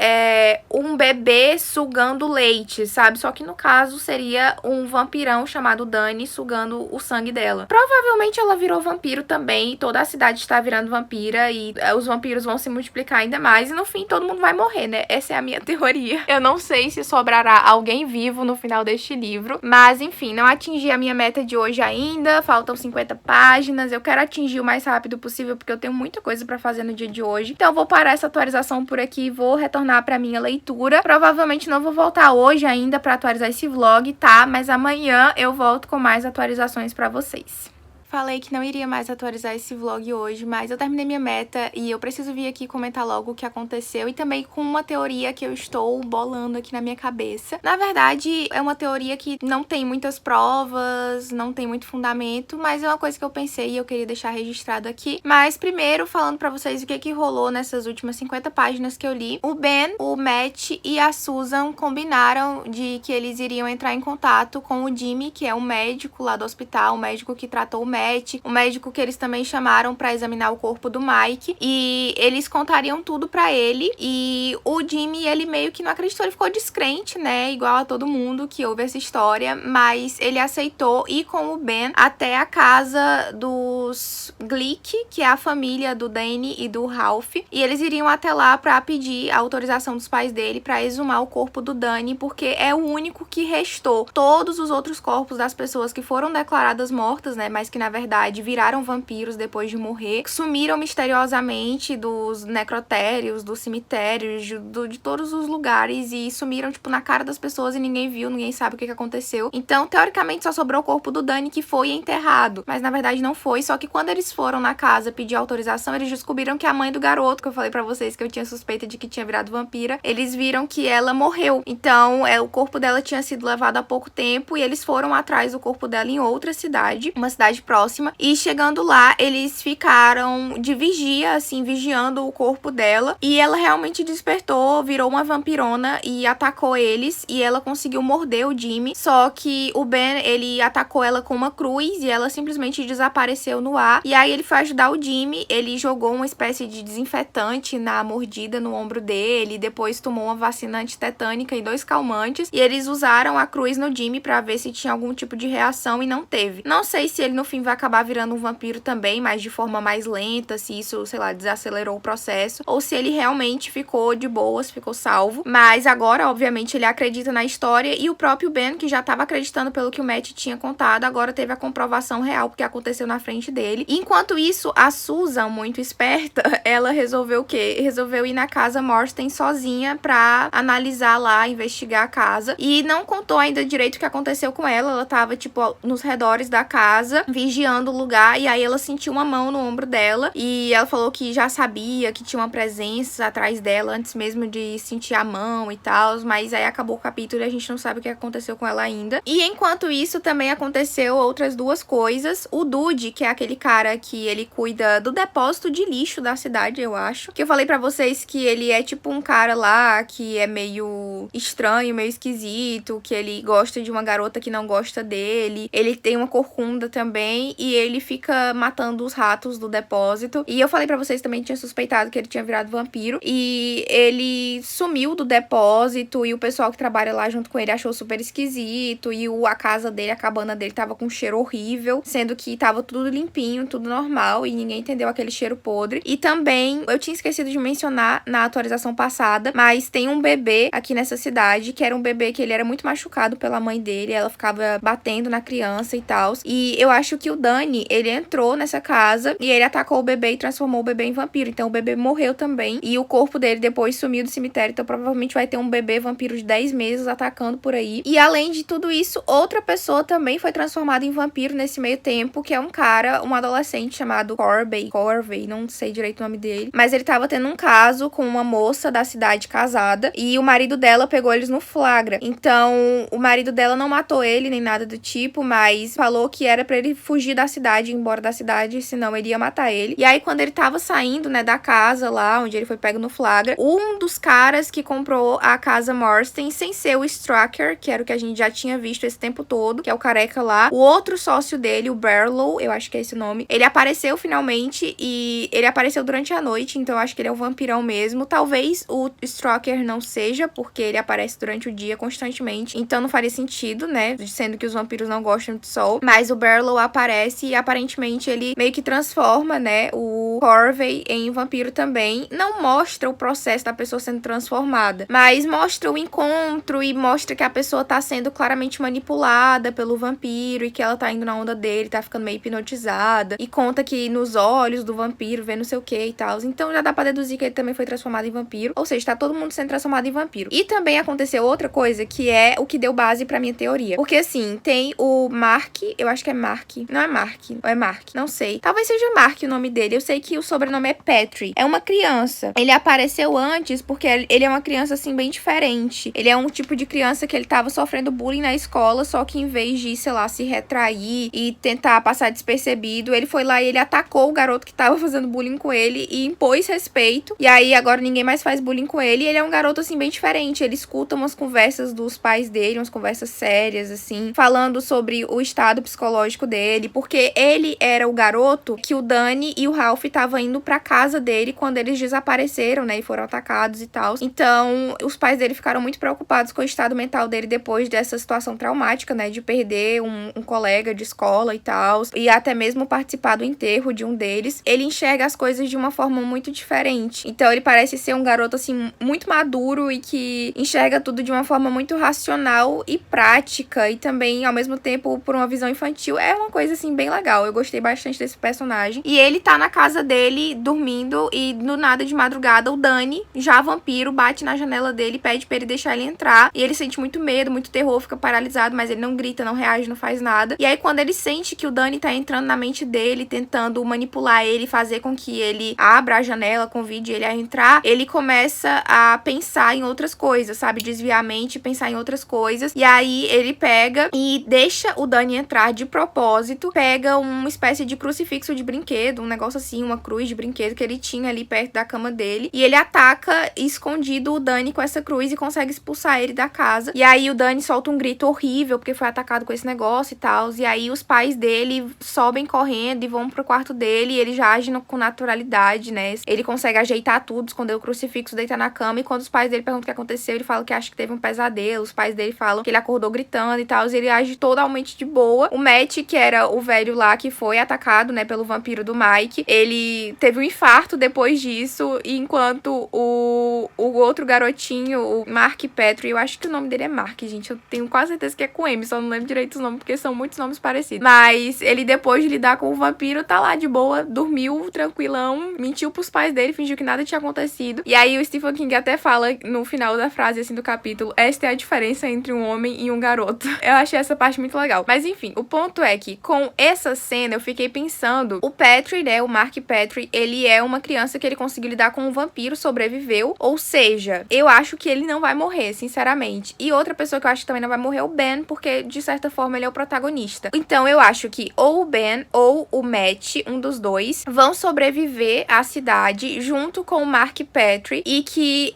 um bebê sugando leite, sabe? Só que no caso seria um vampirão chamado Danny sugando o sangue dela. Provavelmente ela virou vampiro também, e toda a cidade está virando vampira e os vampiros vão se multiplicar ainda mais e no fim todo mundo vai morrer, né? Essa é a minha teoria. Eu não sei se sobrará alguém vivo no final deste livro, mas enfim, não atingi a minha meta de hoje ainda, faltam 50 páginas, eu quero atingir o mais rápido possível porque eu tenho muita coisa pra fazer no dia de hoje, então eu vou parar essa atualização por aqui e vou retornar pra minha leitura. Provavelmente não vou voltar hoje ainda pra atualizar esse vlog, tá? Mas amanhã eu volto com mais atualizações pra vocês. Falei que não iria mais atualizar esse vlog hoje, mas eu terminei minha meta e eu preciso vir aqui comentar logo o que aconteceu e também com uma teoria que eu estou bolando aqui na minha cabeça. Na verdade, é uma teoria que não tem muitas provas, não tem muito fundamento, mas é uma coisa que eu pensei e eu queria deixar registrado aqui. Mas primeiro, falando pra vocês o que rolou nessas últimas 50 páginas que eu li, o Ben, o Matt e a Susan combinaram de que eles iriam entrar em contato com o Jimmy, que é o médico lá do hospital, o médico que tratou o Matt, o médico que eles também chamaram pra examinar o corpo do Mike, e eles contariam tudo pra ele, e o Jimmy, ele meio que não acreditou, ele ficou descrente, né, igual a todo mundo que ouve essa história, mas ele aceitou ir com o Ben até a casa dos Glick, que é a família do Danny e do Ralph, e eles iriam até lá pra pedir a autorização dos pais dele pra exumar o corpo do Danny, porque é o único que restou. Todos os outros corpos das pessoas que foram declaradas mortas, né, mas que na verdade viraram vampiros depois de morrer, sumiram misteriosamente dos necrotérios, dos cemitérios, de todos os lugares e sumiram, tipo, na cara das pessoas e ninguém viu, ninguém sabe o que aconteceu. Então, teoricamente, só sobrou o corpo do Danny que foi enterrado, mas na verdade não foi, só que quando eles foram na casa pedir autorização, eles descobriram que a mãe do garoto, que eu falei pra vocês que eu tinha suspeita de que tinha virado vampira, eles viram que ela morreu. Então, o corpo dela tinha sido levado há pouco tempo e eles foram atrás do corpo dela em outra cidade, uma cidade próxima, e chegando lá, eles ficaram de vigia, assim, vigiando o corpo dela, e ela realmente despertou, virou uma vampirona e atacou eles, e ela conseguiu morder o Jimmy, só que o Ben, ele atacou ela com uma cruz e ela simplesmente desapareceu no ar, e aí ele foi ajudar o Jimmy, ele jogou uma espécie de desinfetante na mordida no ombro dele, depois tomou uma vacina antitetânica e 2 calmantes, e eles usaram a cruz no Jimmy pra ver se tinha algum tipo de reação e não teve. Não sei se ele no fim vai acabar virando um vampiro também, mas de forma mais lenta, se isso, sei lá, desacelerou o processo, ou se ele realmente ficou de boas, ficou salvo. Mas agora, obviamente, ele acredita na história e o próprio Ben, que já estava acreditando pelo que o Matt tinha contado, agora teve a comprovação real, porque aconteceu na frente dele. Enquanto isso, a Susan, muito esperta, ela resolveu o quê? Resolveu ir na casa Marston sozinha pra analisar lá, investigar a casa, e não contou ainda direito o que aconteceu com ela. Ela tava, tipo, nos redores da casa, vigiando o lugar, e aí ela sentiu uma mão no ombro dela, e ela falou que já sabia que tinha uma presença atrás dela antes mesmo de sentir a mão e tal, mas aí acabou o capítulo e a gente não sabe o que aconteceu com ela ainda. E enquanto isso, também aconteceu outras 2 coisas. O Dude, que é aquele cara que ele cuida do depósito de lixo da cidade, eu acho, que eu falei pra vocês que ele é tipo um cara lá que é meio estranho, meio esquisito, que ele gosta de uma garota que não gosta dele, ele tem uma corcunda também, também e ele fica matando os ratos do depósito. E eu falei pra vocês também que tinha suspeitado que ele tinha virado vampiro. E ele sumiu do depósito e o pessoal que trabalha lá junto com ele achou super esquisito. E a casa dele, a cabana dele tava com um cheiro horrível, sendo que tava tudo limpinho, tudo normal e ninguém entendeu aquele cheiro podre. E também, eu tinha esquecido de mencionar na atualização passada, mas tem um bebê aqui nessa cidade, que era um bebê que ele era muito machucado pela mãe dele, ela ficava batendo na criança e tal. E eu acho que o Danny, ele entrou nessa casa e ele atacou o bebê e transformou o bebê em vampiro. Então o bebê morreu também e o corpo dele depois sumiu do cemitério, então provavelmente vai ter um bebê vampiro de 10 meses atacando por aí. E além de tudo isso, outra pessoa também foi transformada em vampiro nesse meio tempo, que é um cara, um adolescente chamado Corvey, não sei direito o nome dele, mas ele tava tendo um caso com uma moça da cidade casada e o marido dela pegou eles no flagra. Então, o marido dela não matou ele nem nada do tipo, mas falou que era pra ele fugir da cidade, ir embora da cidade, senão ele ia matar ele. E aí, quando ele tava saindo, né, da casa lá, onde ele foi pego no flagra, um dos caras que comprou a casa Marston, sem ser o Strucker, que era o que a gente já tinha visto esse tempo todo, que é o careca lá, o outro sócio dele, o Barlow, eu acho que é esse o nome, ele apareceu finalmente e ele apareceu durante a noite, então eu acho que ele é um vampirão mesmo. Talvez o Strucker não seja, porque ele aparece durante o dia constantemente, então não faria sentido, né, sendo que os vampiros não gostam de sol, mas o Barlow aparece e aparentemente ele meio que transforma, né, o Corvey em vampiro também. Não mostra o processo da pessoa sendo transformada, mas mostra o encontro e mostra que a pessoa tá sendo claramente manipulada pelo vampiro e que ela tá indo na onda dele, tá ficando meio hipnotizada e conta que nos olhos do vampiro vê não sei o que e tal. Então já dá pra deduzir que ele também foi transformado em vampiro, ou seja, tá todo mundo sendo transformado em vampiro. E também aconteceu outra coisa que é o que deu base pra minha teoria, porque assim, tem o Mark, eu acho que é Mark, não é Mark, ou é Mark, não sei, talvez seja Mark o nome dele, eu sei que o sobrenome é Petrie, é uma criança, ele apareceu antes porque ele é uma criança assim bem diferente, ele é um tipo de criança que ele tava sofrendo bullying na escola, só que em vez de, sei lá, se retrair e tentar passar despercebido, ele foi lá e ele atacou o garoto que tava fazendo bullying com ele e impôs respeito, e aí agora ninguém mais faz bullying com ele, e ele é um garoto assim bem diferente, ele escuta umas conversas dos pais dele, umas conversas sérias assim, falando sobre o estado psicológico dele, porque ele era o garoto que o Danny e o Ralph estavam indo pra casa dele quando eles desapareceram, né, e foram atacados e tal. Então, os pais dele ficaram muito preocupados com o estado mental dele depois dessa situação traumática, né, de perder um colega de escola e tal, e até mesmo participar do enterro de um deles. Ele enxerga as coisas de uma forma muito diferente. Então, ele parece ser um garoto, assim, muito maduro e que enxerga tudo de uma forma muito racional e prática, e também, ao mesmo tempo, por uma visão infantil. É uma coisa, assim, bem legal. Eu gostei bastante desse personagem. E ele tá na casa dele, dormindo, e do nada, de madrugada, o Danny, já vampiro, bate na janela dele, pede pra ele deixar ele entrar, e ele sente muito medo, muito terror, fica paralisado, mas ele não grita, não reage, não faz nada. E aí, quando ele sente que o Danny tá entrando na mente dele, tentando manipular ele, fazer com que ele abra a janela, convide ele a entrar, ele começa a pensar em outras coisas, sabe? Desviar a mente, pensar em outras coisas. E aí, ele pega e deixa o Danny entrar de propósito, pega uma espécie de crucifixo de brinquedo, um negócio assim, uma cruz de brinquedo que ele tinha ali perto da cama dele, e ele ataca escondido o Danny com essa cruz e consegue expulsar ele da casa. E aí o Danny solta um grito horrível porque foi atacado com esse negócio e tal, e aí os pais dele sobem correndo e vão pro quarto dele, e ele já age com naturalidade, né? Ele consegue ajeitar tudo, esconder o crucifixo, deitar na cama, e quando os pais dele perguntam o que aconteceu, ele fala que acha que teve um pesadelo, os pais dele falam que ele acordou gritando e tal, e ele age totalmente de boa. O Matt, que era o velho lá que foi atacado, né, pelo vampiro do Mike, ele teve um infarto depois disso, e enquanto o outro garotinho, o Mark Petrie, eu acho que o nome dele é Mark, gente, eu tenho quase certeza que é com M, só não lembro direito os nomes, porque são muitos nomes parecidos, mas ele, depois de lidar com o vampiro, tá lá de boa, dormiu tranquilão, mentiu pros pais dele, fingiu que nada tinha acontecido. E aí o Stephen King até fala no final da frase, assim, do capítulo, esta é a diferença entre um homem e um garoto. Eu achei essa parte muito legal. Mas enfim, o ponto é que com essa cena eu fiquei pensando, o Petrie, né, o Mark Petrie, ele é uma criança que ele conseguiu lidar com um vampiro, sobreviveu, ou seja, eu acho que ele não vai morrer, sinceramente. E outra pessoa que eu acho que também não vai morrer é o Ben, porque de certa forma ele é o protagonista. Então eu acho que ou o Ben ou o Matt, um dos dois, vão sobreviver à cidade junto com o Mark Petrie, e que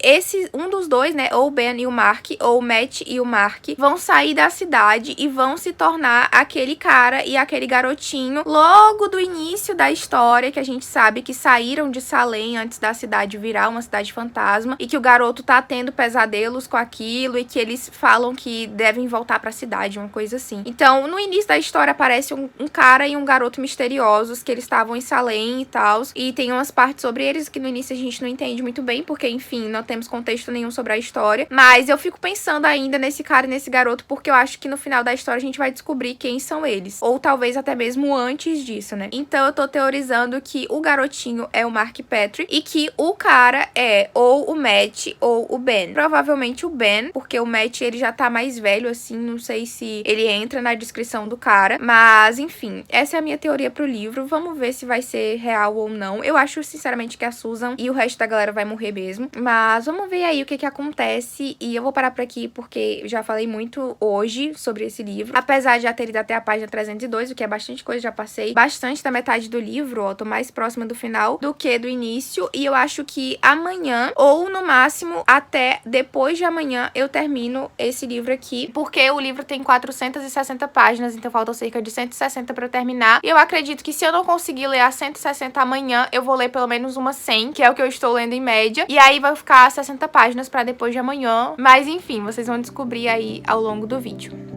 um dos dois, né, ou o Ben e o Mark, ou o Matt e o Mark, vão sair da cidade e vão se tornar aquele cara e aquele aquele garotinho logo do início da história, que a gente sabe que saíram de Salem antes da cidade virar uma cidade fantasma, e que o garoto tá tendo pesadelos com aquilo, e que eles falam que devem voltar pra cidade, uma coisa assim. Então, no início da história aparece um cara e um garoto misteriosos, que eles estavam em Salem e tal, e tem umas partes sobre eles que no início a gente não entende muito bem, porque, enfim, não temos contexto nenhum sobre a história, mas eu fico pensando ainda nesse cara e nesse garoto, porque eu acho que no final da história a gente vai descobrir quem são eles, ou talvez até mesmo antes disso, né? Então eu tô teorizando que o garotinho é o Mark Petrie e que o cara é ou o Matt ou o Ben. Provavelmente o Ben, porque o Matt ele já tá mais velho assim, não sei se ele entra na descrição do cara, mas enfim, essa é a minha teoria pro livro. Vamos ver se vai ser real ou não. Eu acho sinceramente que a Susan e o resto da galera vai morrer mesmo, mas vamos ver aí o que acontece. E eu vou parar por aqui porque já falei muito hoje sobre esse livro, apesar de já ter ido até a página 302, o que é bastante coisa, já passei bastante da metade do livro, ó, tô mais próxima do final do que do início, e eu acho que amanhã, ou no máximo até depois de amanhã, eu termino esse livro aqui, porque o livro tem 460 páginas, então faltam cerca de 160 pra eu terminar, e eu acredito que se eu não conseguir ler as 160 amanhã, eu vou ler pelo menos umas 100, que é o que eu estou lendo em média, e aí vai ficar 60 páginas pra depois de amanhã, mas enfim, vocês vão descobrir aí ao longo do vídeo.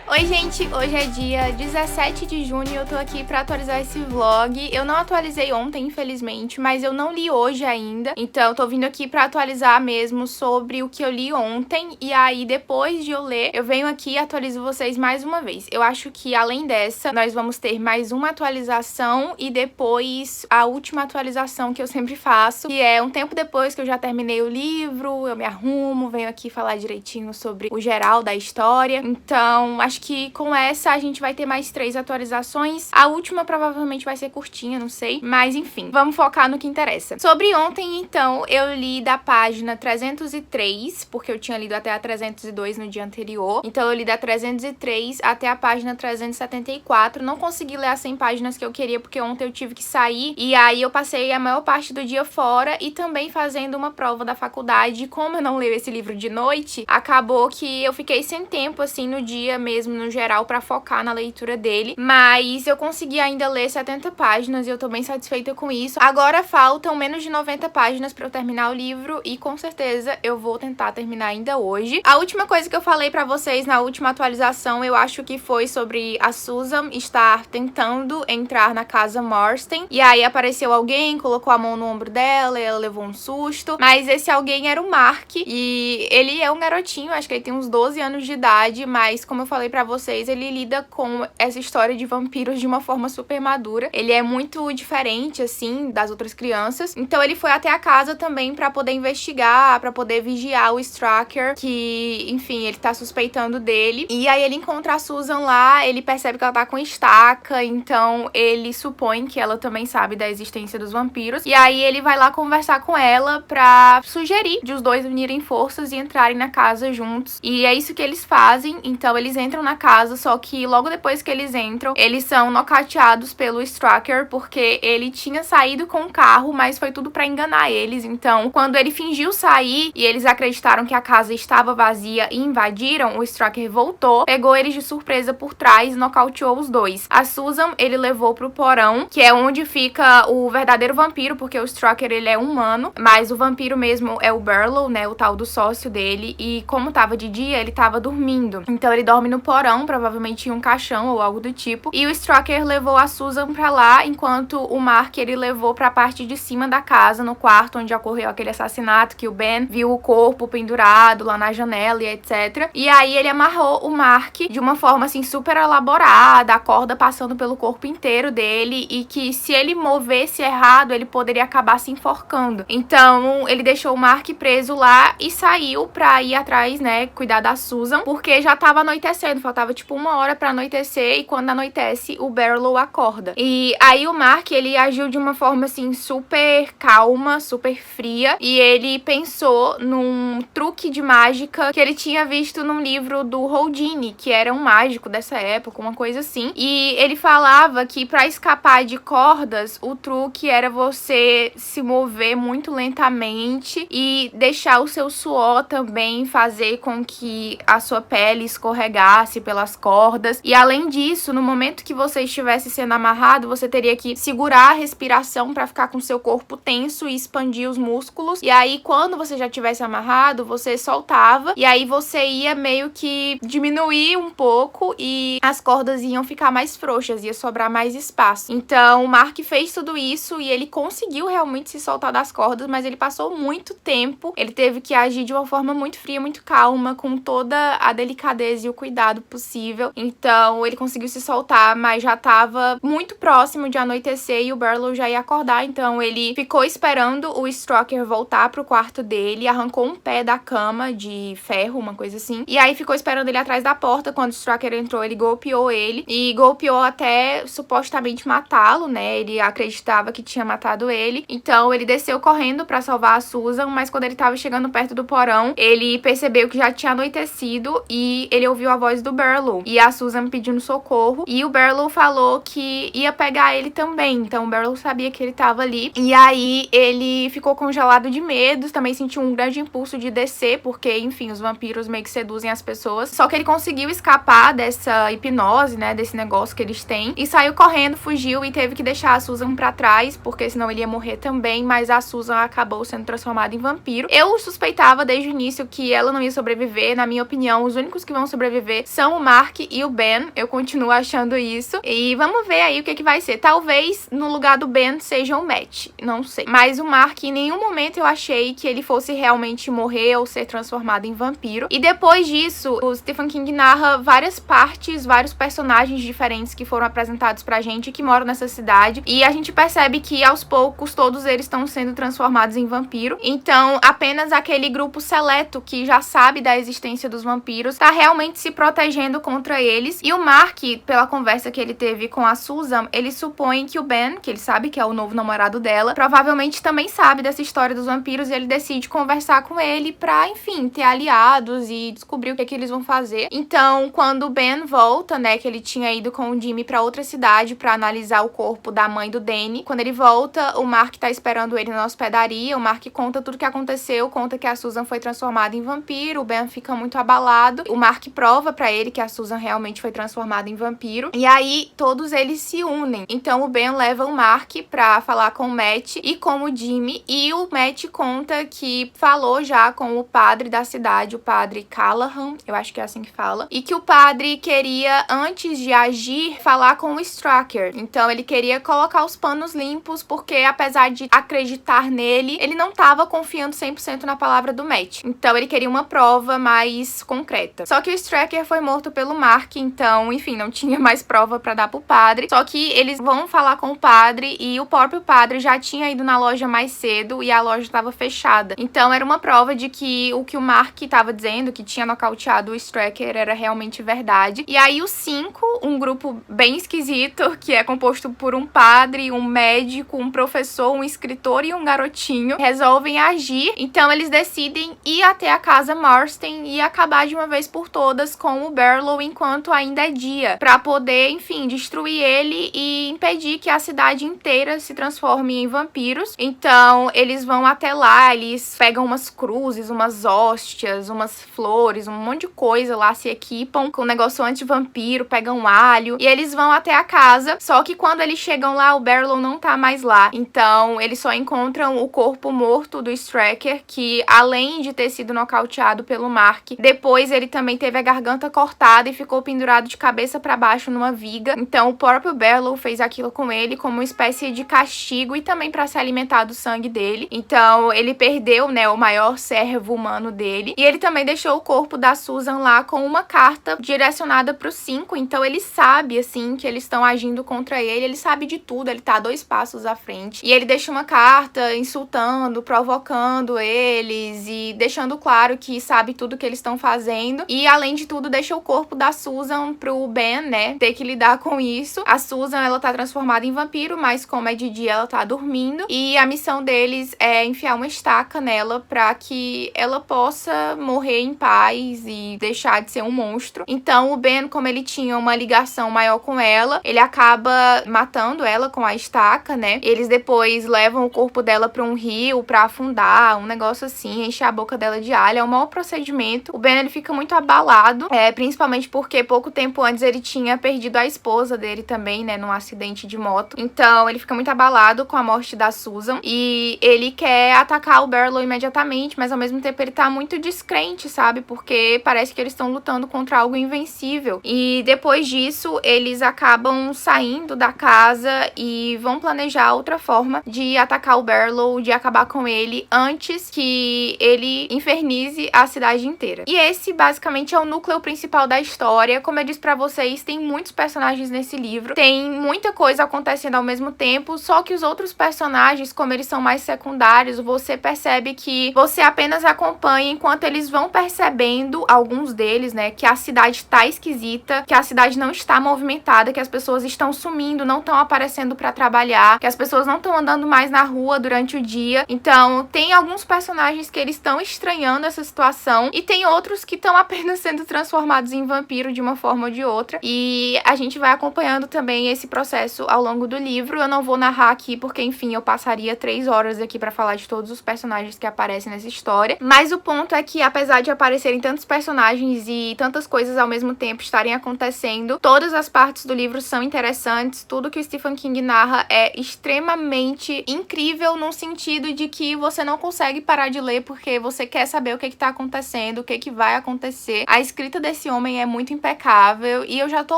Oi gente, hoje é dia 17 de junho e eu tô aqui pra atualizar esse vlog. Eu não atualizei ontem, infelizmente, mas eu não li hoje ainda. Então eu tô vindo aqui pra atualizar mesmo sobre o que eu li ontem. E aí depois de eu ler, eu venho aqui e atualizo vocês mais uma vez. Eu acho que além dessa, nós vamos ter mais uma atualização e depois a última atualização que eu sempre faço, que é um tempo depois que eu já terminei o livro, eu me arrumo, venho aqui falar direitinho sobre o geral da história. Então acho que com essa a gente vai ter mais 3 atualizações. A última provavelmente vai ser curtinha, não sei. Mas enfim, vamos focar no que interessa. Sobre ontem, então, eu li da página 303, porque eu tinha lido até a 302 no dia anterior. Então eu li da 303 até a página 374. Não consegui ler as 100 páginas que eu queria, porque ontem eu tive que sair. E aí eu passei a maior parte do dia fora e também fazendo uma prova da faculdade. Como eu não leio esse livro de noite, acabou que eu fiquei sem tempo, assim, no dia mesmo, no geral, pra focar na leitura dele, mas eu consegui ainda ler 70 páginas e eu tô bem satisfeita com isso. Agora faltam menos de 90 páginas pra eu terminar o livro e com certeza eu vou tentar terminar ainda hoje. A última coisa que eu falei pra vocês na última atualização, eu acho que foi sobre a Susan estar tentando entrar na casa Marston, e aí apareceu alguém, colocou a mão no ombro dela e ela levou um susto, mas esse alguém era o Mark, e ele é um garotinho, acho que ele tem uns 12 anos de idade, mas como eu falei pra vocês, ele lida com essa história de vampiros de uma forma super madura. Ele é muito diferente, assim, das outras crianças. Então ele foi até a casa também pra poder investigar, pra poder vigiar o Stracker, que, enfim, ele tá suspeitando dele. E aí ele encontra a Susan lá, ele percebe que ela tá com estaca, então ele supõe que ela também sabe da existência dos vampiros. E aí ele vai lá conversar com ela pra sugerir de os dois unirem forças e entrarem na casa juntos. E é isso que eles fazem. Então eles entram na casa, só que logo depois que eles entram, eles são nocauteados pelo Stracker, porque ele tinha saído com o carro, mas foi tudo pra enganar eles. Então, quando ele fingiu sair e eles acreditaram que a casa estava vazia e invadiram, o Stracker voltou, pegou eles de surpresa por trás e nocauteou os dois. A Susan, ele levou pro porão, que é onde fica o verdadeiro vampiro, porque o Stracker, ele é humano, mas o vampiro mesmo é o Barlow, né, o tal do sócio dele, e como tava de dia, ele tava dormindo. Então ele dorme no porão, provavelmente em um caixão ou algo do tipo, e o Stracker levou a Susan pra lá, enquanto o Mark, ele levou pra parte de cima da casa, no quarto onde ocorreu aquele assassinato, que o Ben viu o corpo pendurado lá na janela e etc. E aí ele amarrou o Mark de uma forma, assim, super elaborada, a corda passando pelo corpo inteiro dele, e que se ele movesse errado, ele poderia acabar se enforcando. Então ele deixou o Mark preso lá e saiu pra ir atrás, né, cuidar da Susan, porque já tava anoitecendo, faltava tipo 1 hora pra anoitecer, e quando anoitece, o Barlow acorda. E aí o Mark, ele agiu de uma forma assim super calma, super fria, e ele pensou num truque de mágica que ele tinha visto num livro do Houdini, que era um mágico dessa época, uma coisa assim. E ele falava que pra escapar de cordas, o truque era você se mover muito lentamente e deixar o seu suor também fazer com que a sua pele escorregasse pelas cordas. E além disso, no momento que você estivesse sendo amarrado, você teria que segurar a respiração para ficar com seu corpo tenso e expandir os músculos. E aí, quando você já tivesse amarrado, você soltava, e aí você ia meio que diminuir um pouco e as cordas iam ficar mais frouxas, ia sobrar mais espaço. Então, o Mark fez tudo isso e ele conseguiu realmente se soltar das cordas, mas ele passou muito tempo, ele teve que agir de uma forma muito fria, muito calma, com toda a delicadeza e o cuidado possível. Então, ele conseguiu se soltar, mas já tava muito próximo de anoitecer e o Barlow já ia acordar. Então, ele ficou esperando o Stroker voltar pro quarto dele, arrancou um pé da cama de ferro, uma coisa assim, e aí ficou esperando ele atrás da porta. Quando o Stroker entrou, ele golpeou ele, e golpeou até supostamente matá-lo, né? Ele acreditava que tinha matado ele. Então, ele desceu correndo pra salvar a Susan, mas quando ele tava chegando perto do porão, ele percebeu que já tinha anoitecido e ele ouviu a voz do Barlow e a Susan pedindo socorro, e o Barlow falou que ia pegar ele também. Então, o Barlow sabia que ele tava ali, e aí ele ficou congelado de medo, também sentiu um grande impulso de descer, porque, enfim, os vampiros meio que seduzem as pessoas. Só que ele conseguiu escapar dessa hipnose, né, desse negócio que eles têm, e saiu correndo, fugiu, e teve que deixar a Susan pra trás, porque senão ele ia morrer também, mas a Susan acabou sendo transformada em vampiro. Eu suspeitava desde o início que ela não ia sobreviver. Na minha opinião, os únicos que vão sobreviver são o Mark e o Ben. Eu continuo achando isso, e vamos ver aí o que vai ser. Talvez no lugar do Ben seja o Matt, não sei. Mas o Mark, em nenhum momento eu achei que ele fosse realmente morrer ou ser transformado em vampiro. E depois disso, o Stephen King narra várias partes, vários personagens diferentes que foram apresentados pra gente, que moram nessa cidade, e a gente percebe que aos poucos todos eles estão sendo transformados em vampiro. Então, apenas aquele grupo seleto que já sabe da existência dos vampiros tá realmente se protegendo contra eles. E o Mark, pela conversa que ele teve com a Susan, ele supõe que o Ben, que ele sabe que é o novo namorado dela, provavelmente também sabe dessa história dos vampiros, e ele decide conversar com ele pra, enfim, ter aliados e descobrir o que eles vão fazer. Então, quando o Ben volta, né, que ele tinha ido com o Jimmy pra outra cidade pra analisar o corpo da mãe do Danny, quando ele volta, o Mark tá esperando ele na hospedaria. O Mark conta tudo o que aconteceu, conta que a Susan foi transformada em vampiro. O Ben fica muito abalado. O Mark prova pra ele que a Susan realmente foi transformada em vampiro, e aí todos eles se unem. Então o Ben leva o Mark pra falar com o Matt e com o Jimmy, e o Matt conta que falou já com o padre da cidade, o padre Callahan, eu acho que é assim que fala, e que o padre queria, antes de agir, falar com o Stroker. Então ele queria colocar os panos limpos, porque apesar de acreditar nele, ele não tava confiando 100% na palavra do Matt. Então ele queria uma prova mais concreta. Só que o Stroker foi morto pelo Mark, então, enfim, não tinha mais prova pra dar pro padre. Só que eles vão falar com o padre, e o próprio padre já tinha ido na loja mais cedo e a loja estava fechada. Então era uma prova de que o Mark tava dizendo, que tinha nocauteado o Stroker, era realmente verdade. E aí os 5, um grupo bem esquisito, que é composto por um padre, um médico, um professor, um escritor e um garotinho, resolvem agir. Então eles decidem ir até a casa Marston e acabar de uma vez por todas com o Barlow enquanto ainda é dia, pra poder, enfim, destruir ele e impedir que a cidade inteira se transforme em vampiros. Então eles vão até lá, eles pegam umas cruzes, umas hóstias, umas flores, um monte de coisa lá, se equipam com um negócio anti-vampiro, pegam alho, e eles vão até a casa. Só que quando eles chegam lá, o Barlow não tá mais lá. Então eles só encontram o corpo morto do Stroker, que além de ter sido nocauteado pelo Mark, depois ele também teve a garganta cortada e ficou pendurado de cabeça pra baixo numa viga. Então o próprio Barlow fez aquilo com ele como uma espécie de castigo e também pra se alimentar do sangue dele. Então ele perdeu, né, o maior servo humano dele, e ele também deixou o corpo da Susan lá com uma carta direcionada pros 5. Então ele sabe, assim, que eles estão agindo contra ele sabe de tudo, ele tá 2 passos à frente, e ele deixa uma carta insultando, provocando eles e deixando claro que sabe tudo que eles estão fazendo, e além de tudo deixa deixa o corpo da Susan pro Ben, né, ter que lidar com isso. A Susan, ela tá transformada em vampiro, mas como é de dia, ela tá dormindo. E a missão deles é enfiar uma estaca nela pra que ela possa morrer em paz e deixar de ser um monstro. Então, o Ben, como ele tinha uma ligação maior com ela, ele acaba matando ela com a estaca, né? Eles depois levam o corpo dela pra um rio pra afundar, um negócio assim, encher a boca dela de alho. É um mau procedimento. O Ben, ele fica muito abalado, principalmente porque pouco tempo antes ele tinha perdido a esposa dele também, né, num acidente de moto. Então, ele fica muito abalado com a morte da Susan e ele quer atacar o Barlow imediatamente, mas ao mesmo tempo ele tá muito descrente, sabe? Porque parece que eles estão lutando contra algo invencível. E depois disso, eles acabam saindo da casa e vão planejar outra forma de atacar o Barlow, de acabar com ele antes que ele infernize a cidade inteira. E esse basicamente é o núcleo principal da história. Como eu disse pra vocês, tem muitos personagens nesse livro, tem muita coisa acontecendo ao mesmo tempo, só que os outros personagens, como eles são mais secundários, você percebe que você apenas acompanha enquanto eles vão percebendo, alguns deles, né, que a cidade tá esquisita, que a cidade não está movimentada, que as pessoas estão sumindo, não estão aparecendo pra trabalhar, que as pessoas não estão andando mais na rua durante o dia. Então, tem alguns personagens que eles estão estranhando essa situação e tem outros que estão apenas sendo transformados em vampiro de uma forma ou de outra. E a gente vai acompanhando também esse processo ao longo do livro. Eu não vou narrar aqui porque, enfim, eu passaria 3 horas aqui pra falar de todos os personagens que aparecem nessa história. Mas o ponto é que, apesar de aparecerem tantos personagens e tantas coisas ao mesmo tempo estarem acontecendo, todas as partes do livro são interessantes. Tudo que o Stephen King narra é extremamente incrível, num sentido de que você não consegue parar de ler porque você quer saber o que tá acontecendo, o que vai acontecer. A escrita desse homem é muito impecável e eu já tô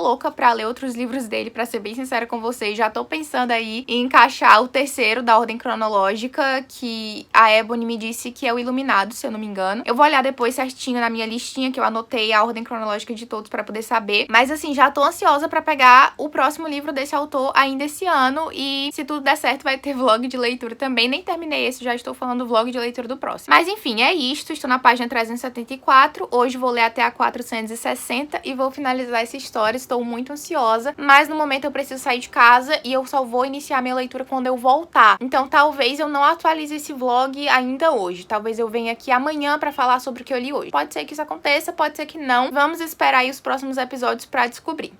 louca pra ler outros livros dele, pra ser bem sincera com vocês. Já tô pensando aí em encaixar o terceiro da ordem cronológica, que a Ebony me disse que é o Iluminado, se eu não me engano. Eu vou olhar depois certinho na minha listinha, que eu anotei a ordem cronológica de todos pra poder saber. Mas assim, já tô ansiosa pra pegar o próximo livro desse autor ainda esse ano e, se tudo der certo, vai ter vlog de leitura também. Nem terminei esse, já estou falando vlog de leitura do próximo. Mas enfim, é isto. Estou na página 374. Hoje vou ler até a 460 e vou finalizar essa história. Estou muito ansiosa, mas no momento eu preciso sair de casa e eu só vou iniciar minha leitura quando eu voltar. Então talvez eu não atualize esse vlog ainda hoje. Talvez eu venha aqui amanhã pra falar sobre o que eu li hoje. Pode ser que isso aconteça, pode ser que não. Vamos esperar aí os próximos episódios pra descobrir.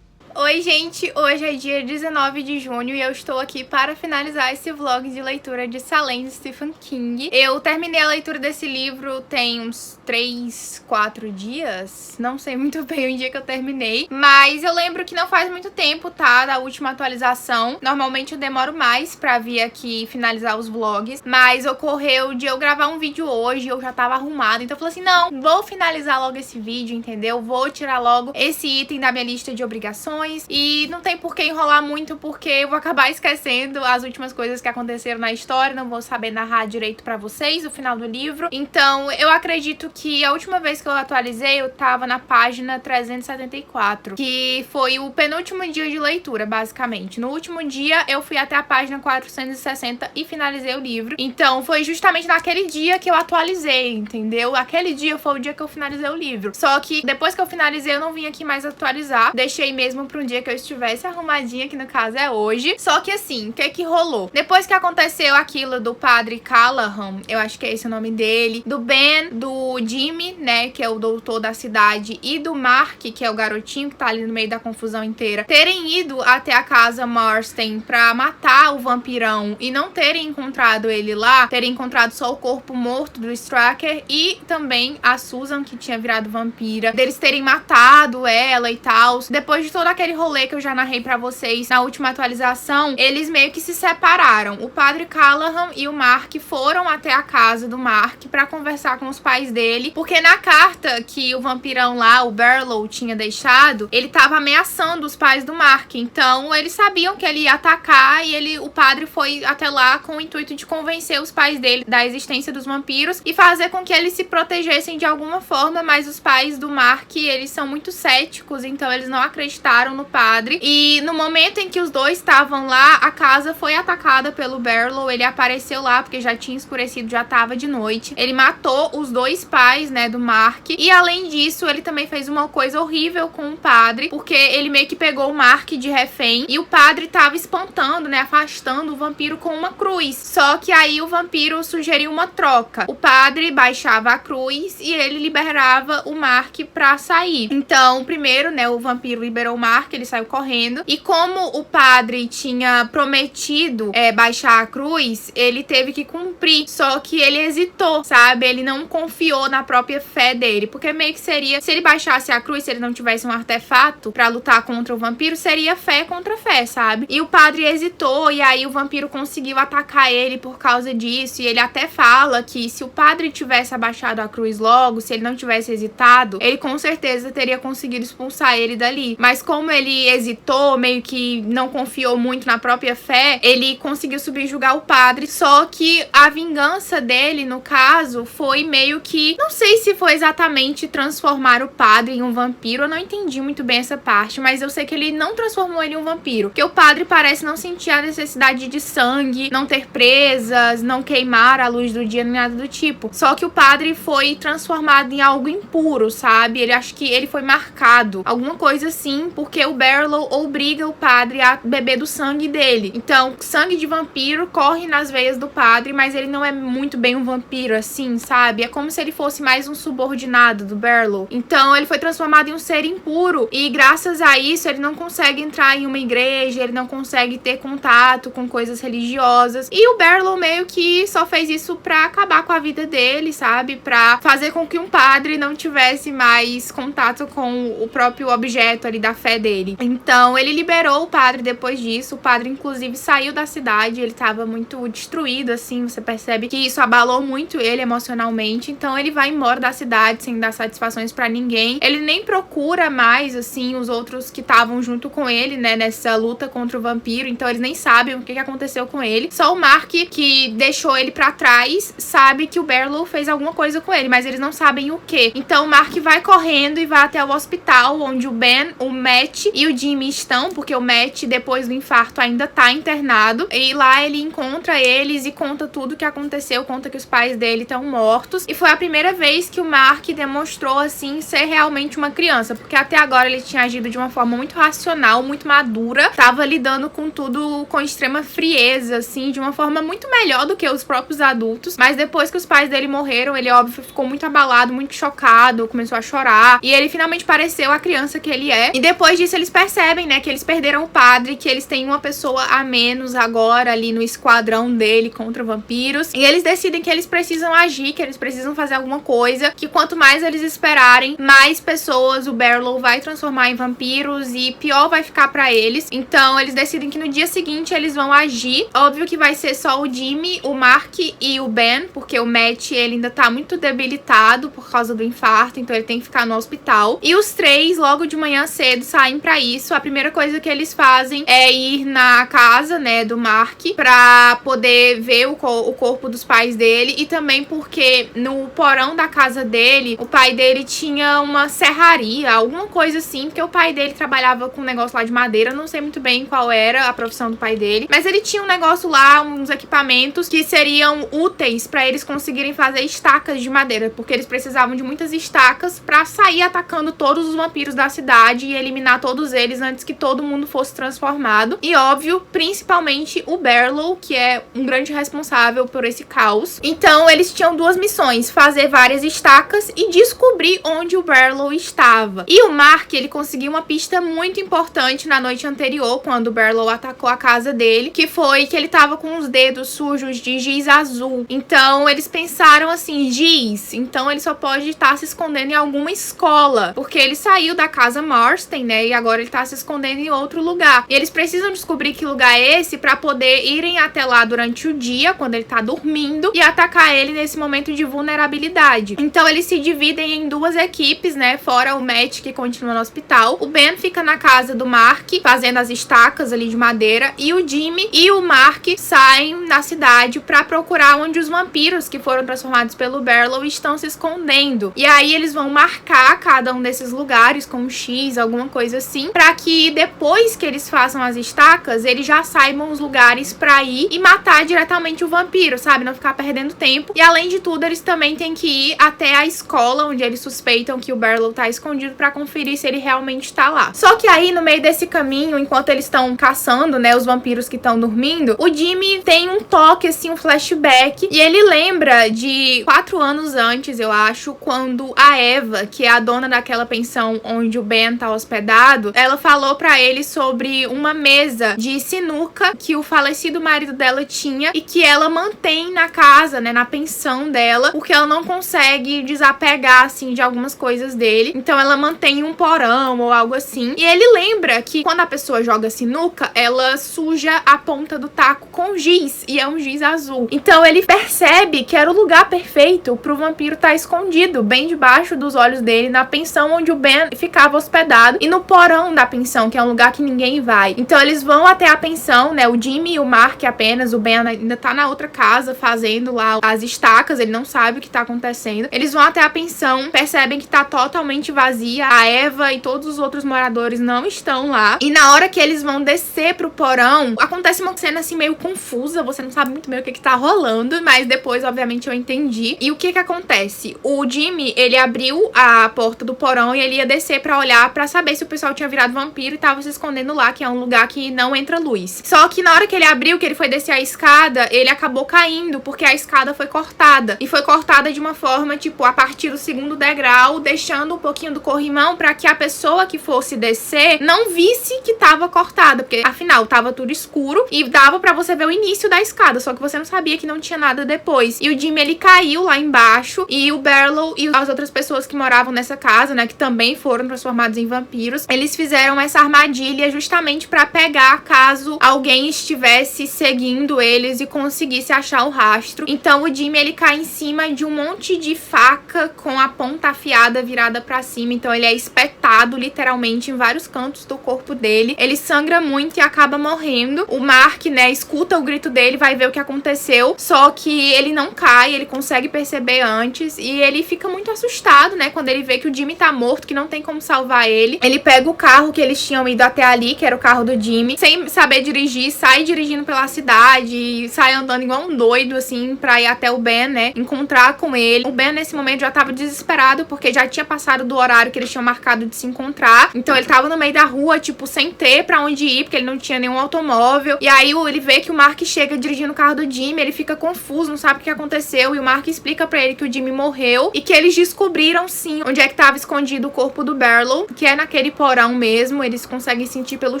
Oi, gente! Hoje é dia 19 de junho e eu estou aqui para finalizar esse vlog de leitura de Salem, de Stephen King. Eu terminei a leitura desse livro tem uns 3, 4 dias. Não sei muito bem o dia que eu terminei, mas eu lembro que não faz muito tempo, tá? Da última atualização. Normalmente eu demoro mais pra vir aqui finalizar os vlogs, mas ocorreu de eu gravar um vídeo hoje, eu já tava arrumada, então eu falei assim, não, vou finalizar logo esse vídeo, entendeu? Vou tirar logo esse item da minha lista de obrigações e não tem por que enrolar muito, porque eu vou acabar esquecendo as últimas coisas que aconteceram na história, não vou saber narrar direito pra vocês o final do livro. Então eu acredito que a última vez que eu atualizei eu tava na página 374, que foi o penúltimo dia de leitura, basicamente. No último dia eu fui até a página 460 e finalizei o livro. Então foi justamente naquele dia que eu atualizei, entendeu? Aquele dia foi o dia que eu finalizei o livro. Só que depois que eu finalizei eu não vim aqui mais atualizar, deixei mesmo pra um dia que eu estivesse arrumadinha, que no caso é hoje. Só que assim, o que que rolou? Depois que aconteceu aquilo do padre Callahan, eu acho que é esse o nome dele, do Ben, do Jimmy, né, que é o doutor da cidade, e do Mark, que é o garotinho que tá ali no meio da confusão inteira, terem ido até a casa Marston pra matar o vampirão e não terem encontrado ele lá, terem encontrado só o corpo morto do Straker e também a Susan, que tinha virado vampira, deles terem matado ela e tal. Depois de todo aquele rolê que eu já narrei pra vocês na última atualização, eles meio que se separaram. O padre Callahan e o Mark foram até a casa do Mark pra conversar com os pais dele, porque na carta que o vampirão lá, o Barlow, tinha deixado, ele tava ameaçando os pais do Mark. Então eles sabiam que ele ia atacar e o padre foi até lá com o intuito de convencer os pais dele da existência dos vampiros e fazer com que eles se protegessem de alguma forma, mas os pais do Mark, eles são muito céticos, então eles não acreditaram no padre. E no momento em que os dois estavam lá, a casa foi atacada pelo Barlow. Ele apareceu lá porque já tinha escurecido, já tava de noite. Ele matou os dois pais, né, do Mark. E além disso, ele também fez uma coisa horrível com o padre, porque ele meio que pegou o Mark de refém e o padre tava espantando, né, afastando o vampiro com uma cruz. Só que aí o vampiro sugeriu uma troca. O padre baixava a cruz e ele liberava o Mark pra sair. Então, primeiro, né, o vampiro liberou o Mark, ele saiu correndo. E como o padre tinha prometido baixar a cruz, ele teve que cumprir. Só que ele hesitou, sabe? Ele não confiou na própria fé dele. Porque meio que seria, se ele baixasse a cruz, se ele não tivesse um artefato pra lutar contra o vampiro, seria fé contra fé, sabe? E o padre hesitou, e aí o vampiro conseguiu atacar ele por causa disso. E ele até fala que se o padre tivesse abaixado a cruz logo, se ele não tivesse hesitado, ele com certeza teria conseguido expulsar ele dali. Mas como ele hesitou, meio que não confiou muito na própria fé, ele conseguiu subjugar o padre. Só que a vingança dele, no caso, foi meio que, não sei se foi exatamente transformar o padre em um vampiro. Eu não entendi muito bem essa parte, mas eu sei que ele não transformou ele em um vampiro, porque o padre parece não sentir a necessidade de sangue, não ter presas, não queimar a luz do dia, nem nada do tipo. Só que o padre foi transformado em algo impuro, sabe? Ele acho que ele foi marcado, alguma coisa assim, porque o Barlow obriga o padre a beber do sangue dele. Então, sangue de vampiro corre nas veias do padre, mas ele não é muito bem um vampiro assim, sabe? É como se ele fosse mais um subordinado do Barlow. Então, ele foi transformado em um ser impuro e graças a isso ele não consegue entrar em uma igreja, ele não consegue ter contato com coisas religiosas. E o Barlow meio que só fez isso pra acabar com a vida dele, sabe? Pra fazer com que um padre não tivesse mais contato com o próprio objeto ali da fé dele. Então, ele liberou o padre depois disso. O padre, inclusive, saiu da cidade. Ele tava muito destruído, assim. Você percebe que isso abalou muito ele emocionalmente. Então, ele vai embora da cidade sem dar satisfações pra ninguém. Ele nem procura mais, assim, os outros que estavam junto com ele, né? Nessa luta contra o vampiro. Então, eles nem sabem o que aconteceu com ele. Só o Mark, que deixou ele pra trás, sabe que o Barlow fez alguma coisa com ele, mas eles não sabem o que. Então, o Mark vai correndo e vai até o hospital, onde o Ben, o Matt e o Jimmy estão, porque o Matt, depois do infarto, ainda tá internado. E lá ele encontra eles e conta tudo o que aconteceu, conta que os pais dele estão mortos. E foi a primeira vez que o Mark demonstrou, assim, ser realmente uma criança, porque até agora ele tinha agido de uma forma muito racional, muito madura, tava lidando com tudo com extrema frieza, assim, de uma forma muito melhor do que os próprios adultos. Mas depois que os pais dele morreram, ele, óbvio, ficou muito abalado, muito chocado, começou a chorar, e ele finalmente pareceu a criança que ele é. E depois disso eles percebem, né, que eles perderam o padre, que eles têm uma pessoa a menos agora ali no esquadrão dele contra vampiros, e eles decidem que eles precisam agir, que eles precisam fazer alguma coisa, que quanto mais eles esperarem, mais pessoas o Barlow vai transformar em vampiros e pior vai ficar pra eles. Então eles decidem que no dia seguinte eles vão agir. Óbvio que vai ser só o Jimmy, o Mark e o Ben, porque o Matt, ele ainda tá muito debilitado por causa do infarto, então ele tem que ficar no hospital. E os três, logo de manhã cedo, saem pra isso. A primeira coisa que eles fazem é ir na casa, né, do Mark, pra poder ver o corpo dos pais dele, e também porque no porão da casa dele, o pai dele tinha uma serraria, alguma coisa assim, porque o pai dele trabalhava com um negócio lá de madeira. Eu não sei muito bem qual era a profissão do pai dele, mas ele tinha um negócio lá, uns equipamentos que seriam úteis pra eles conseguirem fazer estacas de madeira, porque eles precisavam de muitas estacas pra sair atacando todos os vampiros da cidade e eliminar todos eles antes que todo mundo fosse transformado. E óbvio, principalmente o Barlow, que é um grande responsável por esse caos. Então eles tinham duas missões: fazer várias estacas e descobrir onde o Barlow estava. E o Mark, ele conseguiu uma pista muito importante na noite anterior, quando o Barlow atacou a casa dele, que foi que ele tava com os dedos sujos de giz azul. Então eles pensaram assim, giz, então ele só pode estar se escondendo em alguma escola, porque ele saiu da casa Marston, né, e agora ele tá se escondendo em outro lugar. E eles precisam descobrir que lugar é esse pra poder irem até lá durante o dia, quando ele tá dormindo, e atacar ele nesse momento de vulnerabilidade. Então eles se dividem em duas equipes, né, fora o Matt, que continua no hospital. O Ben fica na casa do Mark, fazendo as estacas ali de madeira, e o Jimmy e o Mark saem na cidade pra procurar onde os vampiros que foram transformados pelo Barlow estão se escondendo. E aí eles vão marcar cada um desses lugares com um X, alguma coisa assim, pra que depois que eles façam as estacas, eles já saibam os lugares pra ir e matar diretamente o vampiro, sabe? Não ficar perdendo tempo. E além de tudo, eles também têm que ir até a escola onde eles suspeitam que o Barlow tá escondido pra conferir se ele realmente tá lá. Só que aí, no meio desse caminho, enquanto eles estão caçando, né, os vampiros que estão dormindo, o Jimmy tem um toque, assim, um flashback, e ele lembra de 4 anos antes, eu acho, quando a Eva, que é a dona daquela pensão onde o Ben tá hospedado, ela falou pra ele sobre uma mesa de sinuca que o falecido marido dela tinha e que ela mantém na casa, né, na pensão dela, porque ela não consegue desapegar, assim, de algumas coisas dele. Então ela mantém um porão ou algo assim. E ele lembra que quando a pessoa joga sinuca, ela suja a ponta do taco com giz, e é um giz azul. Então ele percebe que era o lugar perfeito pro vampiro estar escondido, bem debaixo dos olhos dele, na pensão onde o Ben ficava hospedado, e no porão da pensão, que é um lugar que ninguém vai. Então eles vão até a pensão, né, o Jimmy e o Mark apenas, o Ben ainda tá na outra casa fazendo lá as estacas, ele não sabe o que tá acontecendo. Eles vão até a pensão, percebem que tá totalmente vazia, a Eva e todos os outros moradores não estão lá, e na hora que eles vão descer pro porão, acontece uma cena assim meio confusa, você não sabe muito bem o que tá rolando, mas depois obviamente eu entendi. E o que acontece? O Jimmy, ele abriu a porta do porão e ele ia descer pra olhar, pra saber se o pessoal tinha virado vampiro e tava se escondendo lá, que é um lugar que não entra luz. Só que na hora que ele abriu, que ele foi descer a escada, ele acabou caindo, porque a escada foi cortada. E foi cortada de uma forma, tipo, a partir do 2º degrau, deixando um pouquinho do corrimão pra que a pessoa que fosse descer não visse que tava cortada, porque afinal tava tudo escuro e dava pra você ver o início da escada, só que você não sabia que não tinha nada depois. E o Jimmy, ele caiu lá embaixo, e o Barlow e as outras pessoas que moravam nessa casa, né, que também foram transformados em vampiros, eles fizeram essa armadilha justamente pra pegar caso alguém estivesse seguindo eles e conseguisse achar o rastro. Então o Jimmy, ele cai em cima de um monte de faca com a ponta afiada virada pra cima, então ele é espetado literalmente em vários cantos do corpo dele. Ele sangra muito e acaba morrendo. O Mark, né, escuta o grito dele, vai ver o que aconteceu, só que ele não cai, ele consegue perceber antes, e ele fica muito assustado, né, quando ele vê que o Jimmy tá morto, que não tem como salvar ele. Ele pega o carro que eles tinham ido até ali, que era o carro do Jimmy, sem saber dirigir, sai dirigindo pela cidade, sai andando igual um doido, assim, pra ir até o Ben, né, encontrar com ele. O Ben, nesse momento, já tava desesperado, porque já tinha passado do horário que eles tinham marcado de se encontrar. Então ele tava no meio da rua, tipo, sem ter pra onde ir, porque ele não tinha nenhum automóvel. E aí ele vê que o Mark chega dirigindo o carro do Jimmy, ele fica confuso, não sabe o que aconteceu, e o Mark explica pra ele que o Jimmy morreu e que eles descobriram, sim, onde é que tava escondido o corpo do Barlow, que é naquele porão mesmo. Eles conseguem sentir pelo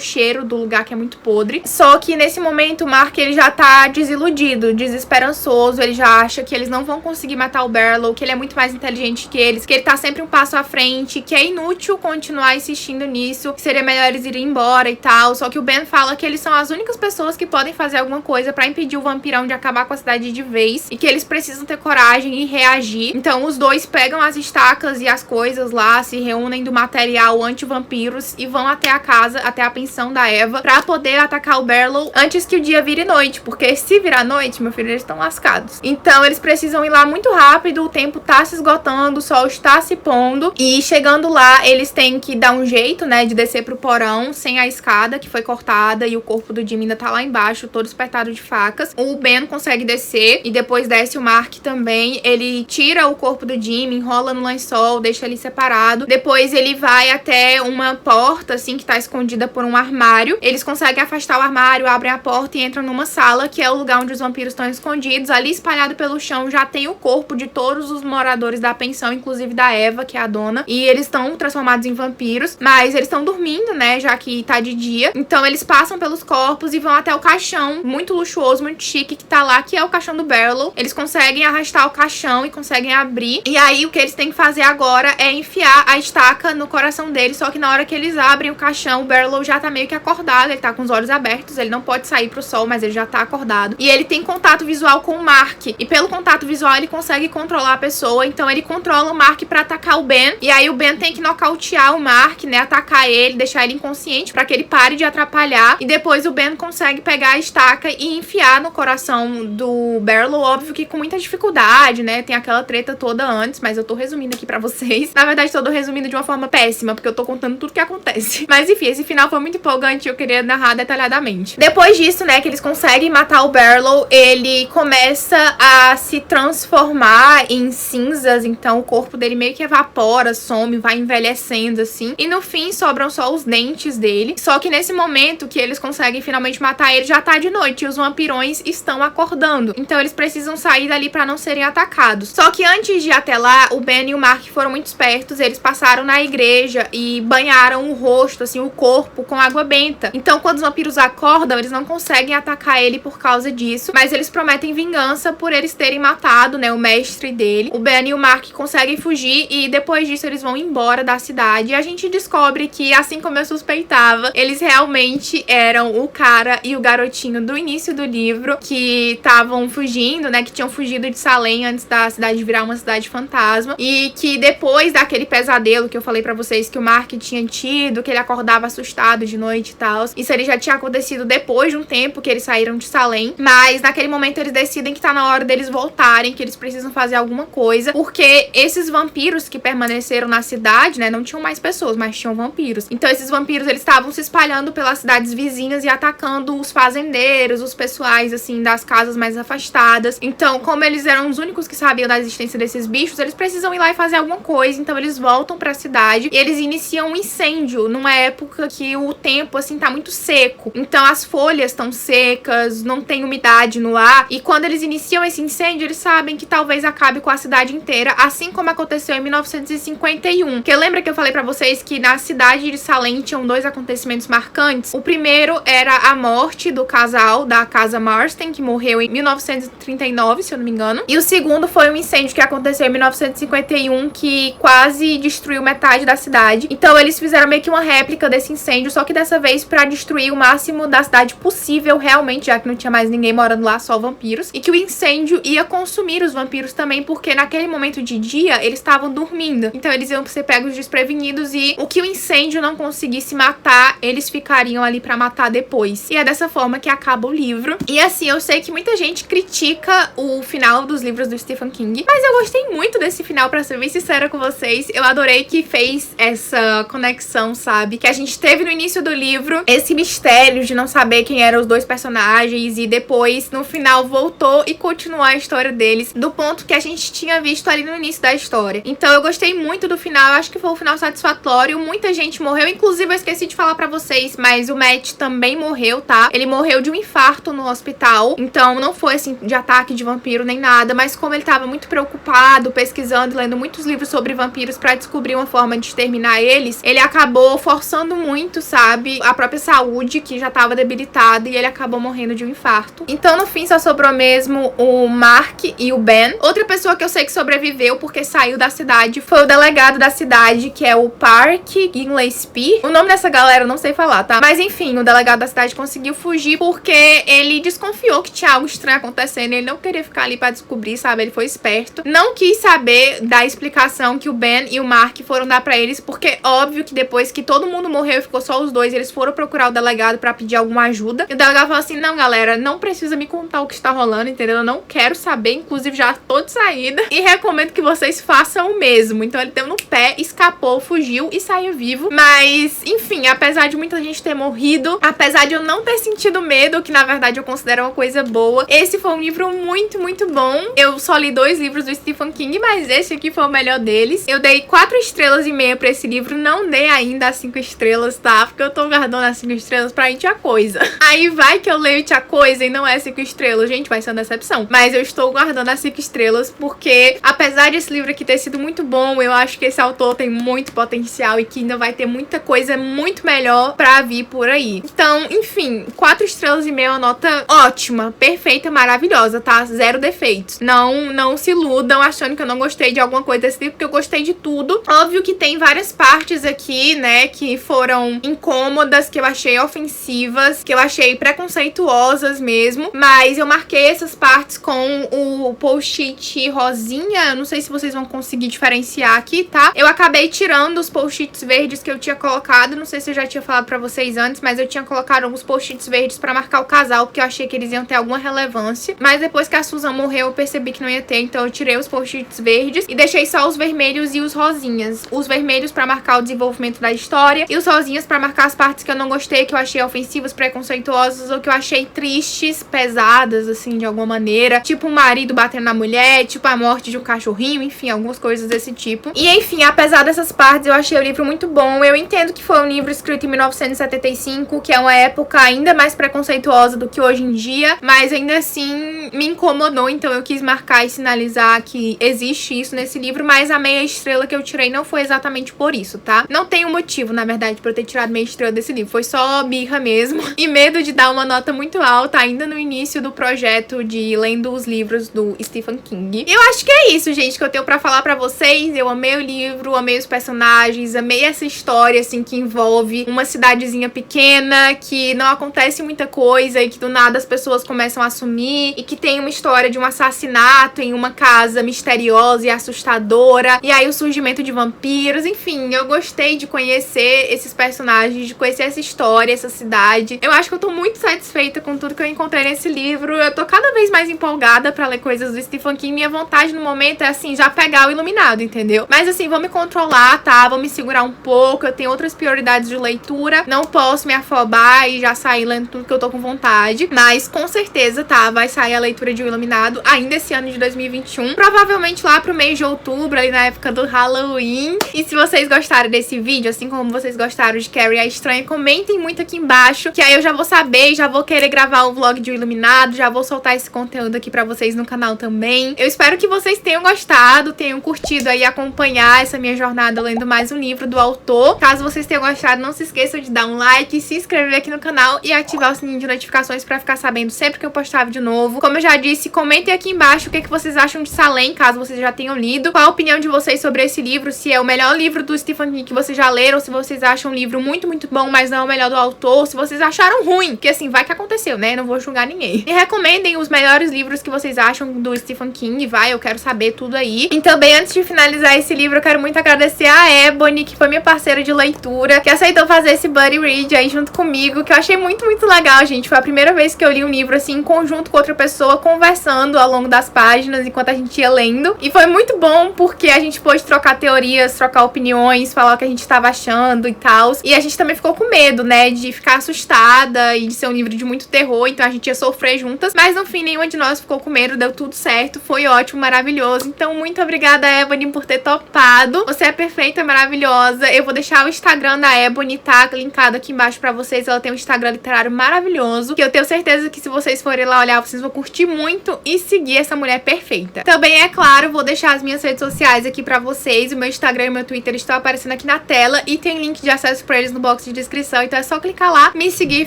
cheiro do lugar, que é muito podre. Só que nesse momento o Mark, ele já tá desiludido, desesperançoso, ele já acha que eles não vão conseguir matar o Barlow, que ele é muito mais inteligente que eles, que ele tá sempre um passo à frente, que é inútil continuar insistindo nisso, que seria melhor eles irem embora e tal. Só que o Ben fala que eles são as únicas pessoas que podem fazer alguma coisa pra impedir o vampirão de acabar com a cidade de vez, e que eles precisam ter coragem e reagir. Então os dois pegam as estacas e as coisas lá, se reúnem do material anti-vampiros e vão até a casa, até a pensão da Eva, pra poder atacar o Barlow antes que o dia vire noite, porque se virar noite, meu filho, eles estão lascados. Então eles precisam ir lá muito rápido, o tempo tá se esgotando, o sol está se pondo, e chegando lá, eles têm que dar um jeito, né, de descer pro porão sem a escada, que foi cortada, e o corpo do Jimmy ainda tá lá embaixo, todo espetado de facas. O Ben consegue descer, e depois desce o Mark também. Ele tira o corpo do Jimmy, enrola no lençol, deixa ele separado. Depois ele vai até uma porta, assim, que tá escondida por um armário. Eles conseguem afastar o armário, abrem a porta e entram numa sala, que é o lugar onde os vampiros estão escondidos. Ali, espalhado pelo chão, já tem o corpo de todos os moradores da pensão, inclusive da Eva, que é a dona. E eles estão transformados em vampiros, mas eles estão dormindo, né, já que tá de dia. Então eles passam pelos corpos e vão até o caixão, muito luxuoso, muito chique, que tá tá lá, que é o caixão do Barlow. Eles conseguem arrastar o caixão e conseguem abrir. E aí o que eles têm que fazer agora é enfiar a estaca no coração dele. Só que na hora que eles abrem o caixão, o Barlow já tá meio que acordado. Ele tá com os olhos abertos, ele não pode sair pro sol, mas ele já tá acordado. E ele tem contato visual com o Mark. E pelo contato visual ele consegue controlar a pessoa. Então ele controla o Mark pra atacar o Ben. E aí o Ben tem que nocautear o Mark, né? Atacar ele, deixar ele inconsciente pra que ele pare de atrapalhar. E depois o Ben consegue pegar a estaca e enfiar no coração do Barlow. Óbvio que com muita dificuldade, né? Tem aquela treta toda antes, mas eu tô resumindo aqui pra vocês. Na verdade, tô resumindo de uma forma péssima, porque eu tô contando tudo que acontece. Mas enfim, esse final foi muito empolgante e eu queria narrar detalhadamente. Depois disso, né, que eles conseguem matar o Barlow, ele começa a se transformar em cinzas. Então o corpo dele meio que evapora, some, vai envelhecendo assim. E no fim sobram só os dentes dele. Só que nesse momento que eles conseguem finalmente matar ele, já tá de noite e os vampirões estão acordando. Então eles precisam sair dali pra não serem atacados. Só que antes de ir até lá, o Ben e o Mark foram muito espertos. Eles passaram na igreja e banharam o rosto, assim, o corpo com água benta. Então quando os vampiros acordam, eles não conseguem atacar ele por causa disso. Mas eles prometem vingança por eles terem matado, né, o mestre dele. O Ben e o Mark conseguem fugir e depois disso eles vão embora da cidade. E a gente descobre que, assim como eu suspeitava, eles realmente eram o cara e o garotinho do início do livro que estavam fugindo, né, que tinham fugido de Salem antes da cidade virar uma cidade fantasma. E que depois daquele pesadelo que eu falei pra vocês que o Mark tinha tido, que ele acordava assustado de noite e tal, isso ele já tinha acontecido depois de um tempo que eles saíram de Salem. Mas naquele momento eles decidem que tá na hora deles voltarem, que eles precisam fazer alguma coisa, porque esses vampiros que permaneceram na cidade, né, não tinham mais pessoas, mas tinham vampiros. Então esses vampiros, eles estavam se espalhando pelas cidades vizinhas e atacando os fazendeiros, os pessoais, assim, das casas mais afastadas. Então, como eles eram os únicos que sabiam da existência desses bichos, eles precisam ir lá e fazer alguma coisa. Então eles voltam pra cidade e eles iniciam um incêndio numa época que o tempo, assim, tá muito seco. Então as folhas estão secas, não tem umidade no ar. E quando eles iniciam esse incêndio, eles sabem que talvez acabe com a cidade inteira, assim como aconteceu em 1951. Porque lembra que eu falei pra vocês que na cidade de Salem tinham dois acontecimentos marcantes? O primeiro era a morte do casal da casa Marston, que morreu em 1939, se eu não me engano. E o segundo foi um incêndio que aconteceu em 1951, que quase destruiu metade da cidade. Então eles fizeram meio que uma réplica desse incêndio, só que dessa vez pra destruir o máximo da cidade possível, realmente, já que não tinha mais ninguém morando lá, só vampiros. E que o incêndio ia consumir os vampiros também, porque naquele momento de dia eles estavam dormindo. Então eles iam ser pegos desprevenidos e o que o incêndio não conseguisse matar, eles ficariam ali pra matar depois. E é dessa forma que acaba o livro. E assim, eu sei que muita gente critica o final dos livros do Stephen King, mas eu gostei muito desse final, pra ser bem sincera com vocês. Eu adorei que fez essa conexão, sabe? Que a gente teve no início do livro esse mistério de não saber quem eram os dois personagens e depois, no final, voltou e continuou a história deles do ponto que a gente tinha visto ali no início da história. Então eu gostei muito do final, eu acho que foi um final satisfatório. Muita gente morreu, inclusive eu esqueci de falar pra vocês, mas o Matt também morreu, tá? Ele morreu de um infarto no hospital, então não foi assim de ataque de vampiro nem nada, mas como ele tava muito preocupado, pesquisando, lendo muitos livros sobre vampiros pra descobrir uma forma de exterminar eles, ele acabou forçando muito, sabe, a própria saúde, que já tava debilitada, e ele acabou morrendo de um infarto. Então no fim só sobrou mesmo o Mark e o Ben. Outra pessoa que eu sei que sobreviveu porque saiu da cidade foi o delegado da cidade, que é o Park Gillespie. O nome dessa galera eu não sei falar, tá? Mas enfim, o delegado da cidade conseguiu fugir porque ele desconfiou que tinha algo estranho acontecendo. Ele não queria ficar ali pra descobrir, sabe? Ele foi esperto. Não quis saber da explicação que o Ben e o Mark foram dar pra eles, porque óbvio que depois que todo mundo morreu e ficou só os dois, eles foram procurar o delegado pra pedir alguma ajuda. E o delegado falou assim, não, galera, não precisa me contar o que está rolando, entendeu? Eu não quero saber, inclusive já tô de saída e recomendo que vocês façam o mesmo. Então ele deu no pé, escapou, fugiu e saiu vivo. Mas, enfim, apesar de muita gente ter morrido, apesar de eu não ter sentido medo, que na verdade eu considero uma coisa boa, esse foi um livro muito, muito bom. Eu só li 2 livros do Stephen King, mas esse aqui foi o melhor deles. Eu dei 4,5 estrelas pra esse livro, não dei ainda as 5 estrelas, tá? Porque eu tô guardando as 5 estrelas pra It a Coisa. Aí vai que eu leio It a Coisa e não é 5 estrelas, gente, vai ser uma decepção. Mas eu estou guardando as 5 estrelas porque, apesar desse livro aqui ter sido muito bom, eu acho que esse autor tem muito potencial e que ainda vai ter muita coisa muito melhor pra vir por aí. Então, enfim, 4,5 estrelas é uma nota ótima perfeita, maravilhosa, tá? Zero defeitos. Não se iludam achando que eu não gostei de alguma coisa desse livro, porque eu gostei de tudo. Óbvio que tem várias partes aqui, né, que foram incômodas, que eu achei ofensivas, que eu achei preconceituosas mesmo, mas eu marquei essas partes com o post-it rosinha. Eu não sei se vocês vão conseguir diferenciar aqui, tá? Eu acabei tirando os post-its verdes que eu tinha colocado, não sei se eu já tinha falado pra vocês antes, mas eu tinha colocado alguns post-its verdes pra marcar o casal, porque eu achei que eles iam ter alguma relevância, mas depois que a Susan morreu eu percebi que não ia ter, então eu tirei os post-its verdes e deixei só os vermelhos e os rosinhas. Os vermelhos pra marcar o desenvolvimento da história e os rosinhas pra marcar as partes que eu não gostei, que eu achei ofensivas, preconceituosas ou que eu achei tristes, pesadas, assim, de alguma maneira, tipo um marido batendo na mulher, tipo a morte de um cachorrinho, enfim, algumas coisas desse tipo. E enfim, apesar dessas partes, eu achei o livro muito bom. Eu entendo que foi um livro escrito em 1975, que é uma época ainda mais preconceituosa do que hoje em dia, mas ainda assim me incomodou, então eu quis marcar e sinalizar que existe isso nesse livro, mas a meia estrela que eu tirei não foi exatamente por isso, tá? Não tem um motivo, na verdade, pra eu ter tirado meia estrela desse livro, foi só birra mesmo e medo de dar uma nota muito alta ainda no início do projeto de lendo os livros do Stephen King. E eu acho que é isso, gente, que eu tenho pra falar pra vocês. Eu amei o livro, amei os personagens, amei essa história, assim, que envolve uma cidadezinha pequena, que não acontece muita coisa e que do nada as pessoas começam a assumir, e que tem uma história de um assassinato em uma casa misteriosa e assustadora, e aí o surgimento de vampiros. Enfim, eu gostei de conhecer esses personagens, de conhecer essa história, essa cidade. Eu acho que eu tô muito satisfeita com tudo que eu encontrei nesse livro. Eu tô cada vez mais empolgada pra ler coisas do Stephen King. Minha vontade no momento é, assim, já pegar o Iluminado, entendeu? Mas, assim, vou me controlar, tá? Vou me segurar um pouco. Eu tenho outras prioridades de leitura. Não posso me afobar e já sair lendo tudo que eu tô com vontade. Mas, com certeza, tá? Vai sair a leitura de O Iluminado ainda esse ano de 2021. Provavelmente lá pro mês de outubro, ali na época do Halloween. E se vocês gostaram desse vídeo, assim como vocês gostaram de Carrie a Estranha, comentem muito aqui embaixo, que aí eu já vou saber, já vou querer gravar o vlog de O Iluminado, já vou soltar esse conteúdo aqui pra vocês no canal também. Eu espero que vocês tenham gostado, tenham curtido aí acompanhar essa minha jornada lendo mais um livro do autor. Caso vocês tenham gostado, não se esqueçam de dar um like, se inscrever aqui no canal e ativar o sininho de notificações pra ficar sabendo sempre que eu postar vídeo novo. Como eu já disse, comentem aqui embaixo o que vocês acham de Salem, caso vocês já tenham lido. Qual a opinião de vocês sobre esse livro, se é o melhor livro do Stephen King que vocês já leram, ou se vocês acham um livro muito, muito bom, mas não é o melhor do autor, se vocês acharam ruim, porque assim, vai que aconteceu, né? Não vou julgar ninguém. E recomendem os melhores livros que vocês acham do Stephen King, vai, eu quero saber tudo aí. E também, antes de finalizar esse livro, eu quero muito agradecer a Ebony, que foi minha parceira de leitura, que aceitou fazer esse buddy read aí junto comigo, que eu achei muito, muito legal, gente. Foi a primeira vez que eu li um livro assim, em conjunto com outra pessoa, conversando ao longo das páginas, enquanto a gente ia lendo. E foi muito bom, porque a gente pôde trocar teorias, trocar opiniões, falar o que a gente tava achando e tal. E a gente também ficou com medo, né, de ficar assustada e de ser um livro de muito terror, então a gente ia sofrer juntas. Mas no fim, nenhuma de nós ficou com medo, deu tudo certo, foi ótimo, maravilhoso. Então, muito obrigada, Ebony, por ter topado. Você é perfeita, maravilhosa. Eu vou deixar o Instagram da Ebony, tá, linkado aqui embaixo pra vocês. Ela tem um Instagram literário maravilhoso, que eu tenho certeza que se vocês forem lá olhar, vocês vão curtir muito e seguir essa mulher perfeita. Também, é claro, vou deixar as minhas redes sociais aqui pra vocês. O meu Instagram e o meu Twitter estão aparecendo aqui na tela e tem link de acesso pra eles no box de descrição, então é só clicar lá, me seguir e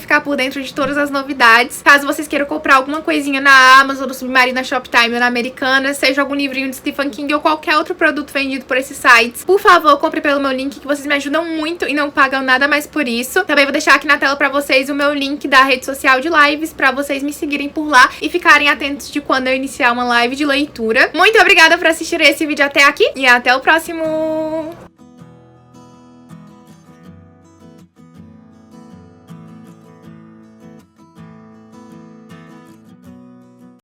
ficar por dentro de todas as novidades. Caso vocês queiram comprar alguma coisinha na Amazon, no Submarino, na Shoptime ou na Americana, seja algum livrinho de Stephen King ou qualquer outro produto vendido por esses sites, por favor, compre pelo meu link, que vocês me ajudam muito e não pagam nada mais por isso. Também vou deixar aqui na tela pra vocês o meu link da rede social de lives, pra vocês me seguirem por lá e ficarem atentos de quando eu iniciar uma live de leitura. Muito obrigada por assistir esse vídeo até aqui e até o próximo!